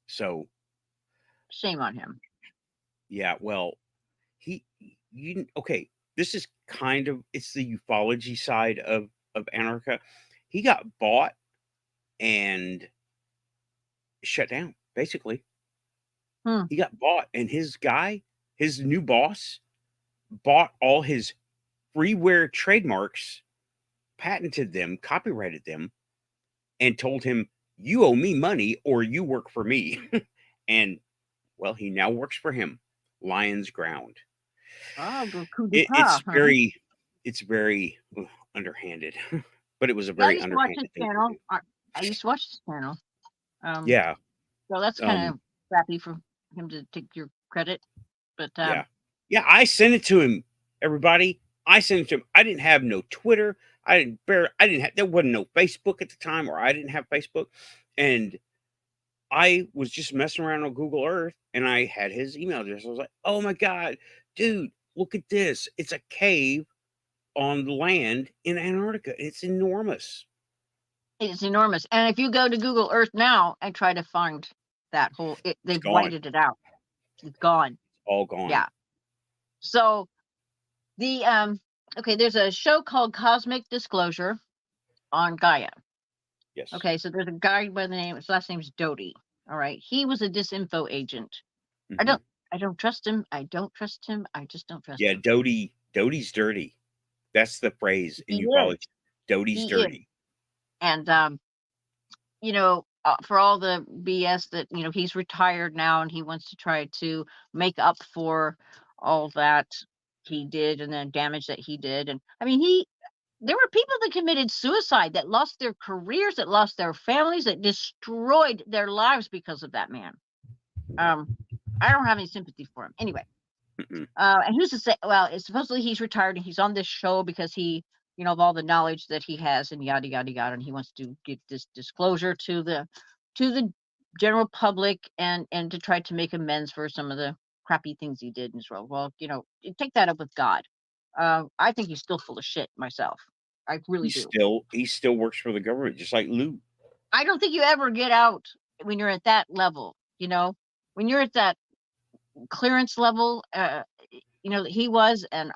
A: So,
B: shame on him.
A: yeah, well, he you okay, this is kind of it's the ufology side of Antarctica. He got bought and shut down, basically.
B: Hmm.
A: He got bought, and his new boss, bought all his freeware trademarks, patented them, copyrighted them, and told him, "You owe me money or you work for me." And, well, he now works for him. Lion's Ground.
B: Oh, the coup
A: It
B: d'etat, huh?
A: it's very, underhanded, but it was a
B: Yeah, I
A: very
B: used to watch his
A: underhanded thing to
B: channel.
A: do.
B: I used to watch his channel. Um,
A: Yeah,
B: so that's kind
A: um,
B: of crappy for him to take your credit. But
A: yeah. Yeah, I sent it to him, everybody. I sent it to him. I didn't have no Twitter. I didn't have there wasn't no Facebook at the time, or I didn't have Facebook, and I was just messing around on Google Earth, and I had his email address. I was like, "Oh my god, dude, look at this. It's a cave on the land in Antarctica. It's enormous."
B: it's enormous. And if you go to Google Earth now and try to find that whole,
A: It's
B: they've
A: gone.
B: whited it out. It's gone.
A: All gone.
B: Yeah. So the okay, there's a show called Cosmic Disclosure on Gaia.
A: Yes.
B: Okay, so there's a guy by the name, his last name's Doty. All right. He was a disinfo agent. I
A: Mhm.
B: don't I don't trust him. I don't trust him. I just don't trust
A: Yeah,
B: him.
A: Doty's dirty. That's the phrase in
B: He is.
A: ufology. Doty's
B: He is.
A: dirty.
B: And for all the BS that, he's retired now and he wants to try to make up for all that he did and the damage that he did. And I mean, there were people that committed suicide, that lost their careers, that lost their families, that destroyed their lives because of that man. I don't have any sympathy for him. Anyway,
A: Mm-mm.
B: and who's to say? Well, it's supposedly he's retired and he's on this show because of all the knowledge that he has and yada yada yada, and he wants to give this disclosure to the general public and to try to make amends for some of the crappy things he did in Israel. Well, take that up with God. I think he's still full of shit myself. I really do.
A: He still works for the government, just like Lou.
B: I don't think you ever get out when you're at that level. When you're at that clearance level, that he was, and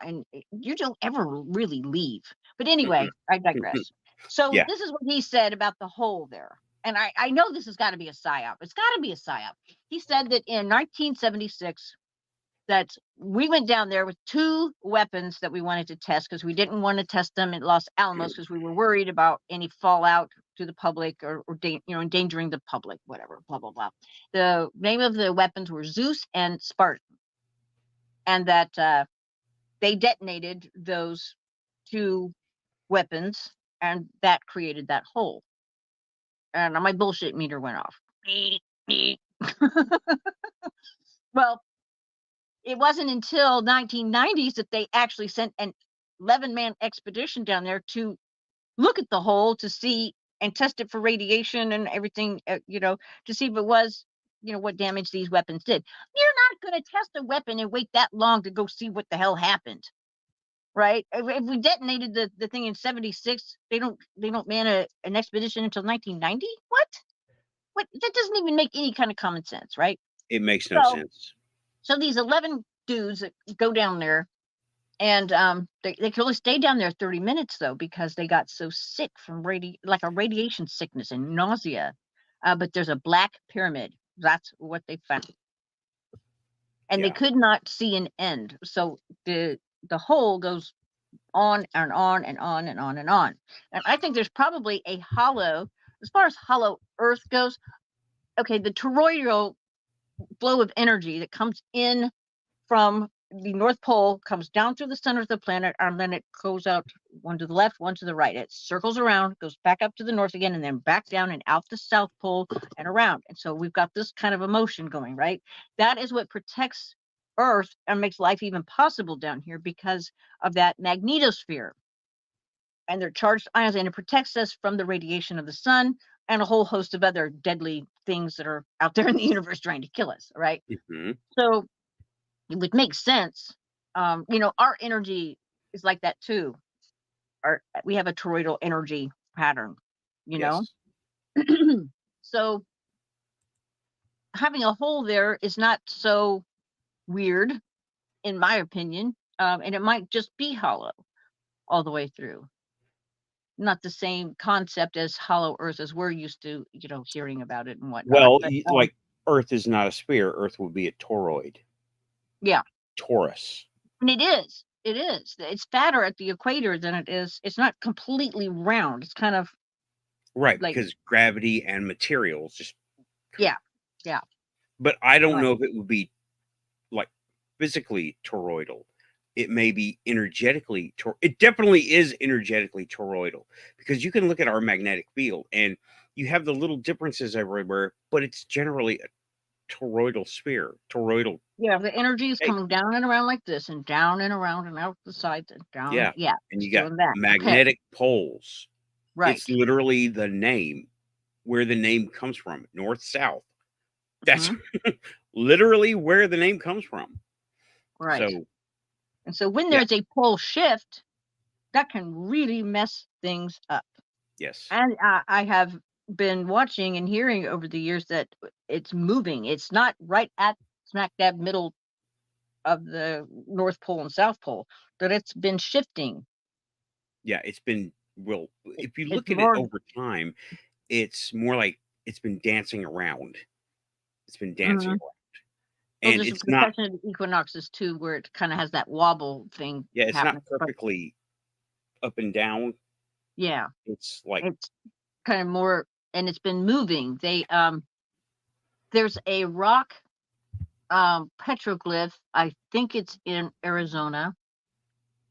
B: you don't ever really leave. But anyway, I digress. So
A: Yeah.
B: This is what he said about the hole there. And I know this has got to be a psyop. It's got to be a psyop. He said that in 1976, that we went down there with 2 weapons that we wanted to test because we didn't want to test them at Los Alamos because we were worried about any fallout to the public or endangering the public, whatever, blah, blah, blah. The name of the weapons were Zeus and Spartan. And that they detonated those 2 weapons, and that created that hole. And my bullshit meter went off. Well, it wasn't until 1990s that they actually sent an 11-man expedition down there to look at the hole to see and test it for radiation and everything, to see if it was, what damage these weapons did. You're not going to test a weapon and wait that long to go see what the hell happened. Right? If we detonated the thing in 76, they don't man an expedition until 1990. What? That doesn't even make any kind of common sense, right?
A: It makes no sense.
B: So these 11 dudes that go down there, and they could only stay down there 30 minutes though, because they got so sick from a radiation sickness and nausea. But there's a black pyramid. That's what they found, and they could not see an end. So the hole goes on and on and on and on and on. And I think there's probably a hollow, as far as hollow Earth goes. Okay, the toroidal flow of energy that comes in from the North Pole comes down through the center of the planet, and then it goes out one to the left, one to the right. It circles around, goes back up to the north again, and then back down and out the South Pole and around. And so we've got this kind of a motion going, right? That is what protects Earth and makes life even possible down here because of that magnetosphere. And they're charged ions, and it protects us from the radiation of the sun and a whole host of other deadly things that are out there in the universe trying to kill us, right?
A: Mm-hmm.
B: So it would make sense. Our energy is like that too. We have a toroidal energy pattern, know? So having a hole there is not so weird, in my opinion. And it might just be hollow all the way through. Not the same concept as hollow Earth as we're used to, hearing about it and whatnot.
A: Well,
B: but,
A: like Earth is not a sphere. Earth would be a toroid.
B: Yeah.
A: Torus.
B: And it is. It is. It's fatter at the equator than it is. It's not completely round. It's kind of
A: right, because gravity and materials just.
B: Yeah.
A: But I don't know if it would be like physically toroidal. It may be energetically. It definitely is energetically toroidal, because you can look at our magnetic field and you have the little differences everywhere, but it's generally a toroidal sphere. Toroidal.
B: Yeah, the energy is coming down and around like this, and down and around and out the sides and down. Yeah.
A: And you got magnetic poles.
B: Right.
A: It's literally the name, where the name comes from, north, south. That's literally where the name comes from.
B: Right. So when there's a pole shift, that can really mess things up.
A: Yes.
B: And I have been watching and hearing over the years that it's moving. It's not right at smack dab middle of the North Pole and South Pole, but it's been shifting.
A: Yeah, it's been, well, if you look at it over time, it's more like it's been dancing around. It's been dancing around. And it's not
B: of the equinoxes too, where it kind of has that wobble thing.
A: Yeah, it's not perfectly up and down.
B: Yeah,
A: it's like
B: it's kind of more, and it's been moving. There's a rock petroglyph. I think it's in Arizona,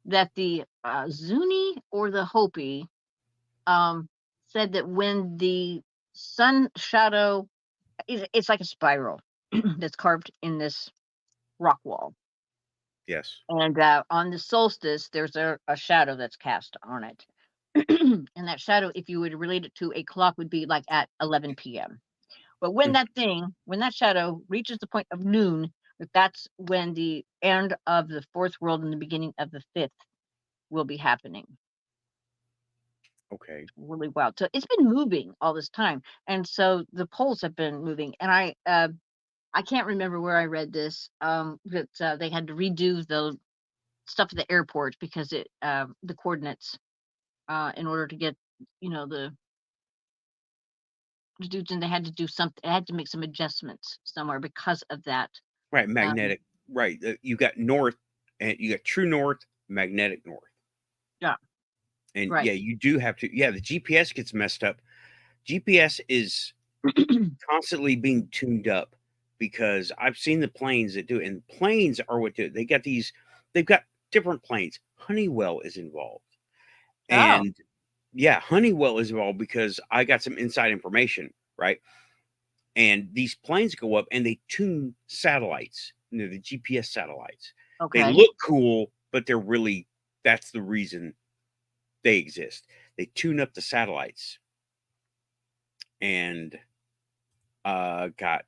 B: that the Zuni or the Hopi said that when the sun shadow, it's like a spiral that's carved in this rock wall.
A: Yes.
B: And on the solstice, there's a shadow that's cast on it. And that shadow, if you would relate it to a clock, would be like at 11 p.m. But when that shadow reaches the point of noon, that's when the end of the fourth world and the beginning of the fifth will be happening.
A: Okay.
B: Really wild. So it's been moving all this time, and so the poles have been moving. And I can't remember where I read this. That they had to redo the stuff at the airport because the coordinates in order to get the dudes, and they had to do something. They had to make some adjustments somewhere because of that.
A: Right,
B: Um,
A: magnetic. Right. You got north, and you got true north, magnetic north.
B: yeah,
A: And
B: right.
A: yeah, you do have to. Yeah, the GPS gets messed up. GPS is constantly being tuned up because I've seen the planes that do it, and planes are what do it. They've got different planes. Honeywell is involved.
B: Oh,
A: And yeah, Honeywell is involved because I got some inside information, right? And these planes go up and they tune satellites, the GPS satellites. They
B: okay.
A: look cool, but that's the reason they exist. They tune up the satellites. And got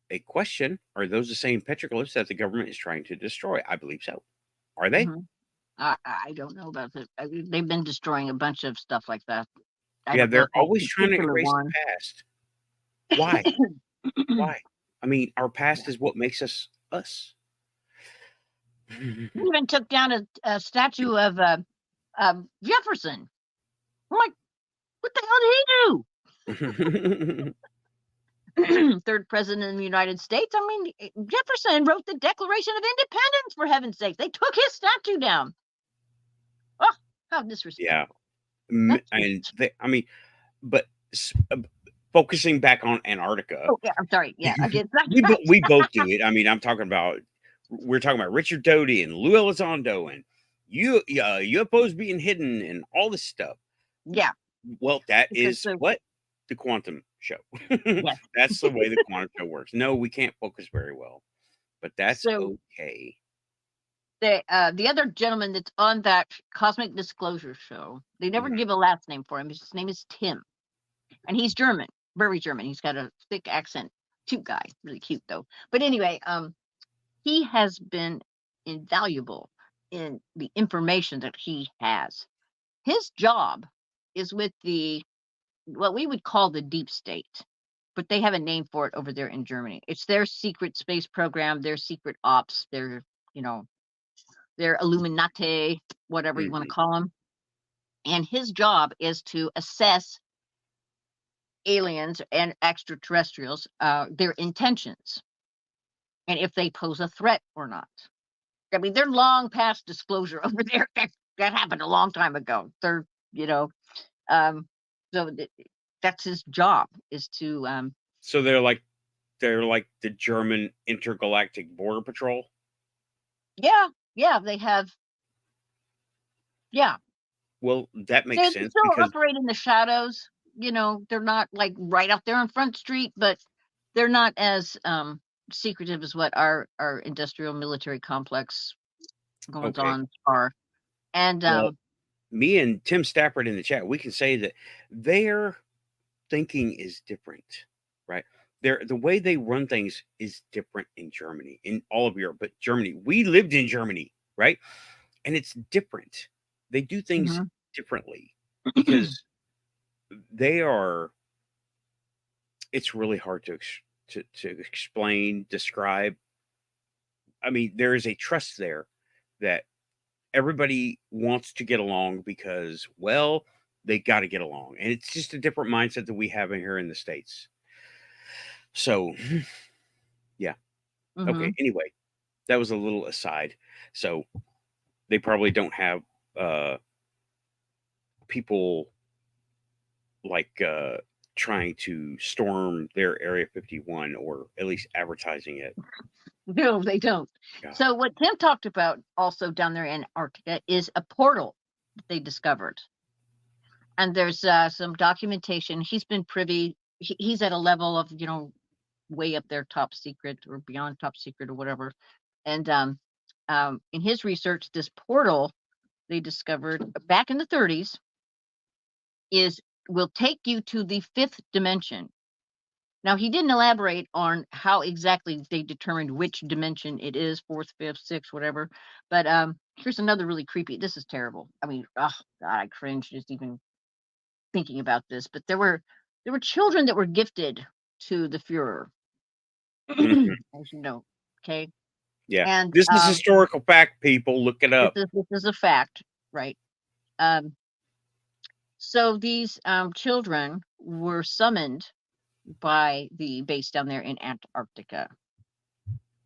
A: a question. Are those the same petroglyphs that the government is trying to destroy? I believe so. Are they?
B: Hmm. I don't know about that. They've been destroying a bunch of stuff like that. I
A: Yeah,
B: don't know
A: they're
B: if that
A: always trying to
B: particular
A: erase the
B: one.
A: past. Why? Why? I mean, our past is what makes us us.
B: He even took down a statue of Jefferson. I'm like, what the hell did he do? Third president of the United States. I mean, Jefferson wrote the Declaration of Independence, for heaven's sake. They took his statue down. Oh, how
A: Yeah,
B: disrespectful. That's
A: and I mean, but focusing back on Antarctica,
B: oh yeah, I'm sorry. Yeah, I get
A: we both do it. I mean, we're talking about Richard Doty and Lou Elizondo and UFOs being hidden and all this stuff.
B: yeah,
A: Well, that
B: because
A: is
B: the
A: what the quantum show.
B: yes.
A: That's the way the quantum show works. No, we can't focus very well, but that's
B: So
A: okay.
B: the other gentleman that's on that Cosmic Disclosure show, they never
A: Mhm.
B: give a last name for him. His name is Tim, and he's German, very German. He's got a thick accent. Cute guy, really cute though. But anyway, he has been invaluable in the information that he has. His job is with what we would call the deep state, but they have a name for it over there in Germany. It's their secret space program, their secret ops, you know, their Illuminati, whatever you want to
A: Mhm.
B: call them. And his job is to assess aliens and extraterrestrials, their intentions, and if they pose a threat or not. I mean, they're long past disclosure over there. That happened a long time ago. You know, um, so that's his job is to,
A: So they're like the German intergalactic border patrol.
B: yeah, yeah, they have, yeah,
A: Well, that
B: they
A: makes sense
B: still
A: because
B: operate in the shadows. They're not like right out there on Front Street, but they're not as secretive as what our industrial military complex goings
A: okay.
B: on are. And
A: Well, me and Tim Stafford in the chat, we can say that their thinking is different, right? The way they run things is different in Germany, in all of Europe, but Germany, we lived in Germany, right? And it's different. They do things
B: mhm.
A: differently because they are. It's really hard to explain, describe. I mean, there is a trust there that everybody wants to get along because, well, they got to get along, and it's just a different mindset that we have in here in the States. So, yeah. Okay.
B: Mhm.
A: Anyway, that was a little aside. So they probably don't have uh, people like trying to storm their Area 51 or at least advertising it.
B: No, they don't.
A: God.
B: So what Tim talked about also down there in Antarctica is a portal that they discovered. And there's some documentation. He's been privy. He's at a level of, way up there, top secret or beyond top secret or whatever. And in his research, this portal they discovered back in the 30s is will take you to the fifth dimension. Now, he didn't elaborate on how exactly they determined which dimension it is, fourth, fifth, sixth, whatever. But here's another really creepy. This is terrible. I mean, oh God, I cringe just even thinking about this. But there were children that were gifted to the Führer,
A: Mhm.
B: as you know. Okay,
A: Yeah.
B: and
A: This is historical fact, people. Look it up.
B: this is a fact, right? Um, so these children were summoned by the base down there in Antarctica.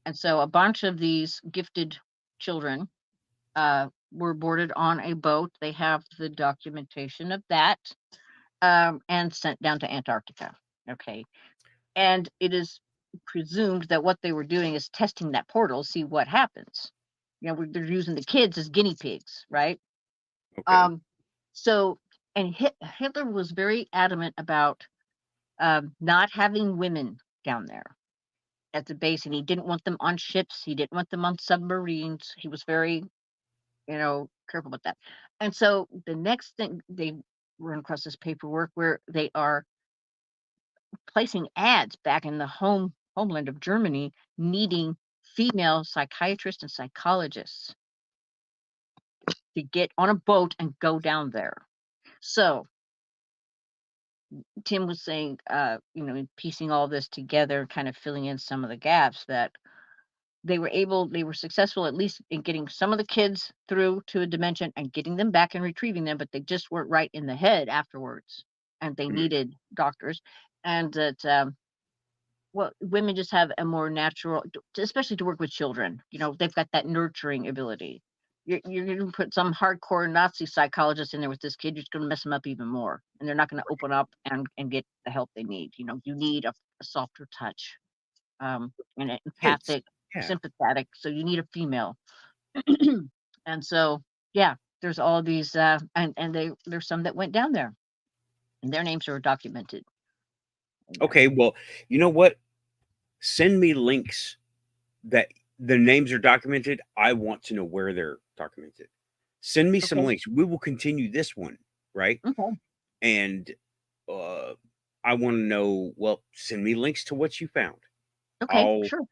B: And so a bunch of these gifted children were boarded on a boat. They have the documentation of that, and sent down to Antarctica. Okay. And it is presumed that what they were doing is testing that portal, see what happens. They're using the kids as guinea pigs, right?
A: Okay.
B: So, and Hitler was very adamant about not having women down there at the base, and he didn't want them on ships. He didn't want them on submarines. He was very, careful about that. And so the next thing they run across this paperwork where they are placing ads back in the homeland of Germany, needing female psychiatrists and psychologists to get on a boat and go down there. So Tim was saying, in piecing all this together, kind of filling in some of the gaps, that they were successful at least in getting some of the kids through to a dimension and getting them back and retrieving them, but they just weren't right in the head afterwards, and they
A: Mhm.
B: needed doctors. And that women just have a more natural, especially to work with children. They've got that nurturing ability. You're going to put some hardcore Nazi psychologist in there with this kid, you're just going to mess them up even more, and they're not going to open up and get the help they need. You need a softer touch, and an
A: Kids.
B: empathic,
A: Yeah.
B: sympathetic. So you need a female. And so, yeah, there's all these, and there's some that went down there, and their names are documented.
A: Okay. Well, you know what? Send me links that the names are documented. I want to know where they're documented. Send me some
B: Okay.
A: links. We will continue this one, right?
B: Okay.
A: And I want to know. Well, send me links to what you found.
B: Okay. Sure.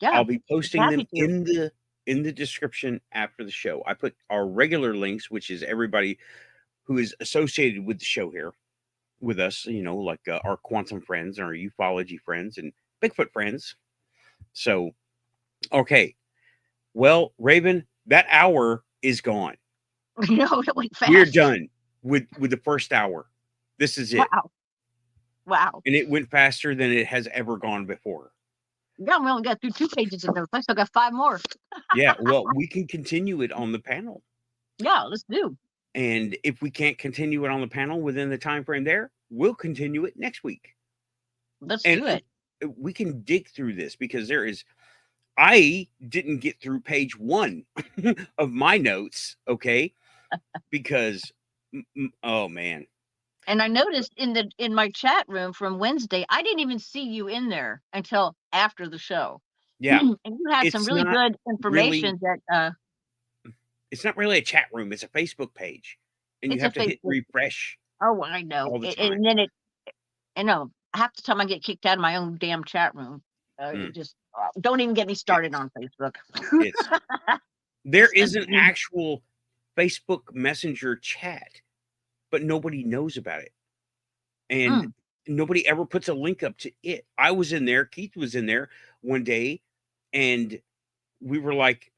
B: Yeah.
A: I'll be posting them
B: Happy to.
A: in the description after the show. I put our regular links, which is everybody who is associated with the show here with us. Like our quantum friends, our ufology friends, and Bigfoot friends. So, okay. Well, Raven, that hour is gone.
B: It went
A: We're
B: fast.
A: done with the first hour. This is it.
B: Wow.
A: And it went faster than it has ever gone before.
B: Yeah, we only got through 2 pages of notes. I still got 5 more.
A: Yeah, well, we can continue it on the panel.
B: Yeah, let's do.
A: And if we can't continue it on the panel within the time frame there, we'll continue it next week.
B: Let's
A: And
B: do it.
A: we can dig through this because I didn't get through page 1 of my notes, okay? Because oh man.
B: And I noticed in my chat room from Wednesday, I didn't even see you in there until after the show.
A: Yeah.
B: And you had some
A: It's
B: really
A: not
B: good information that
A: it's not really a chat room, it's a Facebook page. And you
B: it's a
A: have to hit
B: Facebook.
A: refresh
B: Oh, I know.
A: all the time.
B: And then half the time I get kicked out of my own damn chat room. Just don't even get me started on Facebook.
A: It's there is an actual Facebook Messenger chat, but nobody knows about it. And nobody ever puts a link up to it. I was in there, Keith was in there one day, and we were like,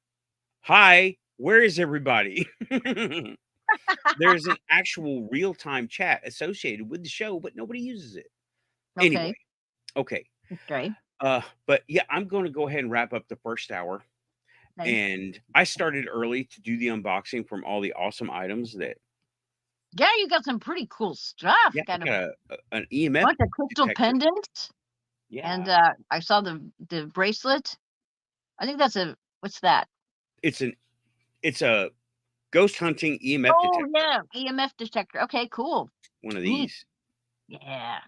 A: "Hi, where is everybody?" There's an actual real-time chat associated with the show, but nobody uses it. Anyway, okay.
B: Okay.
A: But yeah, I'm going to go ahead and wrap up the first hour.
B: Okay.
A: And I started early to do the unboxing from all the awesome items that.
B: Yeah, you got some pretty cool stuff.
A: Yeah, I
B: Got
A: got an EMF
B: bunch of crystal
A: detector.
B: pendants.
A: Yeah,
B: And I saw the bracelet. I think that's what's that?
A: it's a ghost hunting EMF detector.
B: Yeah, EMF detector. Okay, cool.
A: One of
B: Neat.
A: these.
B: Yeah.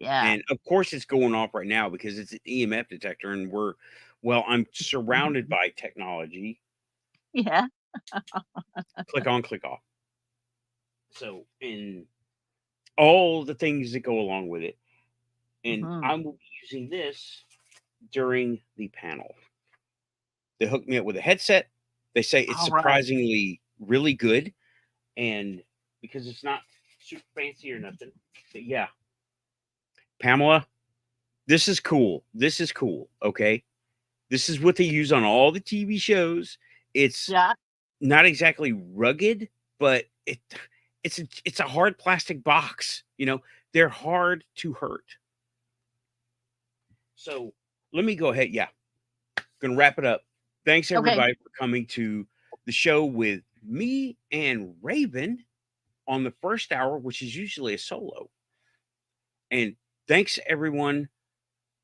A: And of course it's going off right now because it's an EMF detector and I'm surrounded by technology.
B: Yeah.
A: Click on, click off. So, and all the things that go along with it. And
B: Mhm.
A: I'm using this during the panel. They hooked me up with a headset. They say it's
B: All right.
A: surprisingly really good, and because it's not super fancy or nothing. But yeah, Pamela, this is cool. This is cool. Okay, this is what they use on all the TV shows. It's
B: Yeah.
A: not exactly rugged, but it's a hard plastic box. You know, they're hard to hurt. So let me go ahead. Yeah, gonna wrap it up. Thanks
B: Okay.
A: everybody for coming to the show with me and Raven on the first hour, which is usually a solo. And thanks everyone.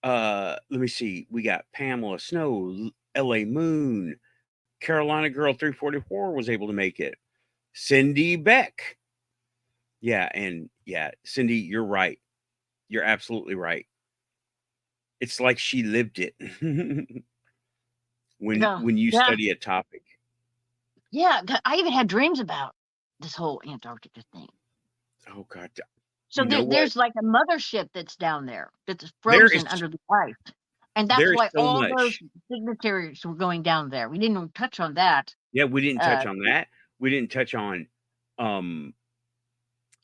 A: Let me see. We got Pamela Snow, LA Moon, Carolina Girl 344 was able to make it. Cindy Beck. Yeah, and yeah, Cindy, you're right. You're absolutely right. It's like she lived it.
B: Yeah.
A: when you
B: Yeah.
A: study a topic.
B: Yeah. I even had dreams about this whole Antarctica thing.
A: Oh God.
B: So
A: You know what?
B: there's like a mothership that's down there that's
A: There is
B: frozen under the ice. And that's
A: there is
B: why
A: so
B: all those
A: much.
B: dignitaries were going down there. We didn't even touch on that.
A: Yeah, we didn't touch
B: Uh,
A: on that. We didn't touch on um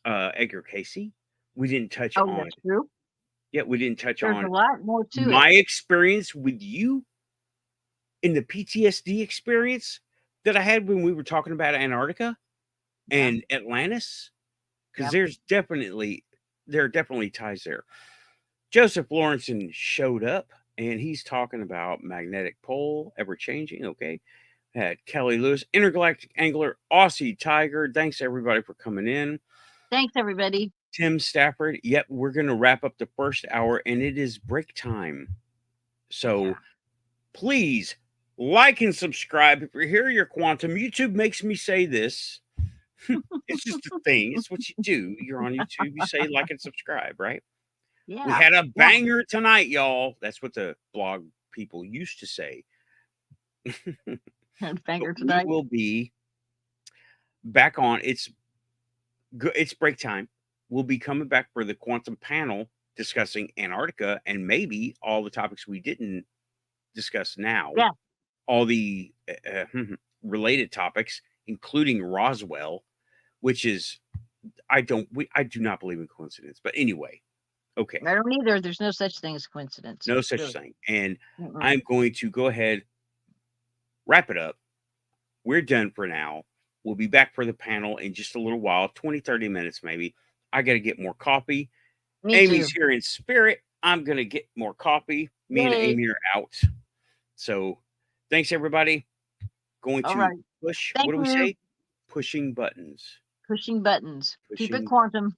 A: Edgar Casey. We didn't touch
B: oh,
A: on
B: that's true.
A: we didn't touch
B: There's a
A: on
B: lot more to it.
A: my experience with you in the PTSD experience that I had when we were talking about Antarctica
B: Yeah.
A: and Atlantis. Because
B: Yep.
A: there are definitely ties there. Joseph Lawrenson showed up and he's talking about magnetic pole, ever changing. Okay. Had Kelly Lewis, Intergalactic Angler, Aussie Tiger. Thanks everybody for coming in.
B: Thanks, everybody.
A: Tim Stafford. Yep, we're going to wrap up the first hour and it is break time. So
B: Yeah.
A: please like and subscribe. If you're here, you're quantum. YouTube makes me say this. It's just a thing. It's what you do. You're on YouTube. You say like and subscribe, right?
B: Yeah.
A: We had a
B: Yeah.
A: banger tonight, y'all. That's what the blog people used to say.
B: Banger
A: We
B: tonight.
A: will be back on. It's break time. We'll be coming back for the quantum panel discussing Antarctica and maybe all the topics we didn't discuss now.
B: Yeah.
A: All the related topics, including Roswell, which is I do not believe in coincidence. But anyway, okay.
B: I don't either. There's no such thing as coincidence.
A: No such
B: Really.
A: thing. And
B: Mm-mm.
A: I'm going to go ahead, wrap it up. We're done for now. We'll be back for the panel in just a little while, 20, 30 minutes maybe. I got to get more coffee.
B: Me
A: Amy's
B: too.
A: here in spirit. I'm going to get more coffee. Me and
B: Yay.
A: Amy are out. So thanks, everybody. Going
B: All
A: to
B: right.
A: push,
B: Thank
A: what do we
B: you.
A: say? Pushing buttons.
B: Pushing buttons. Keep it
A: Pushing
B: quantum.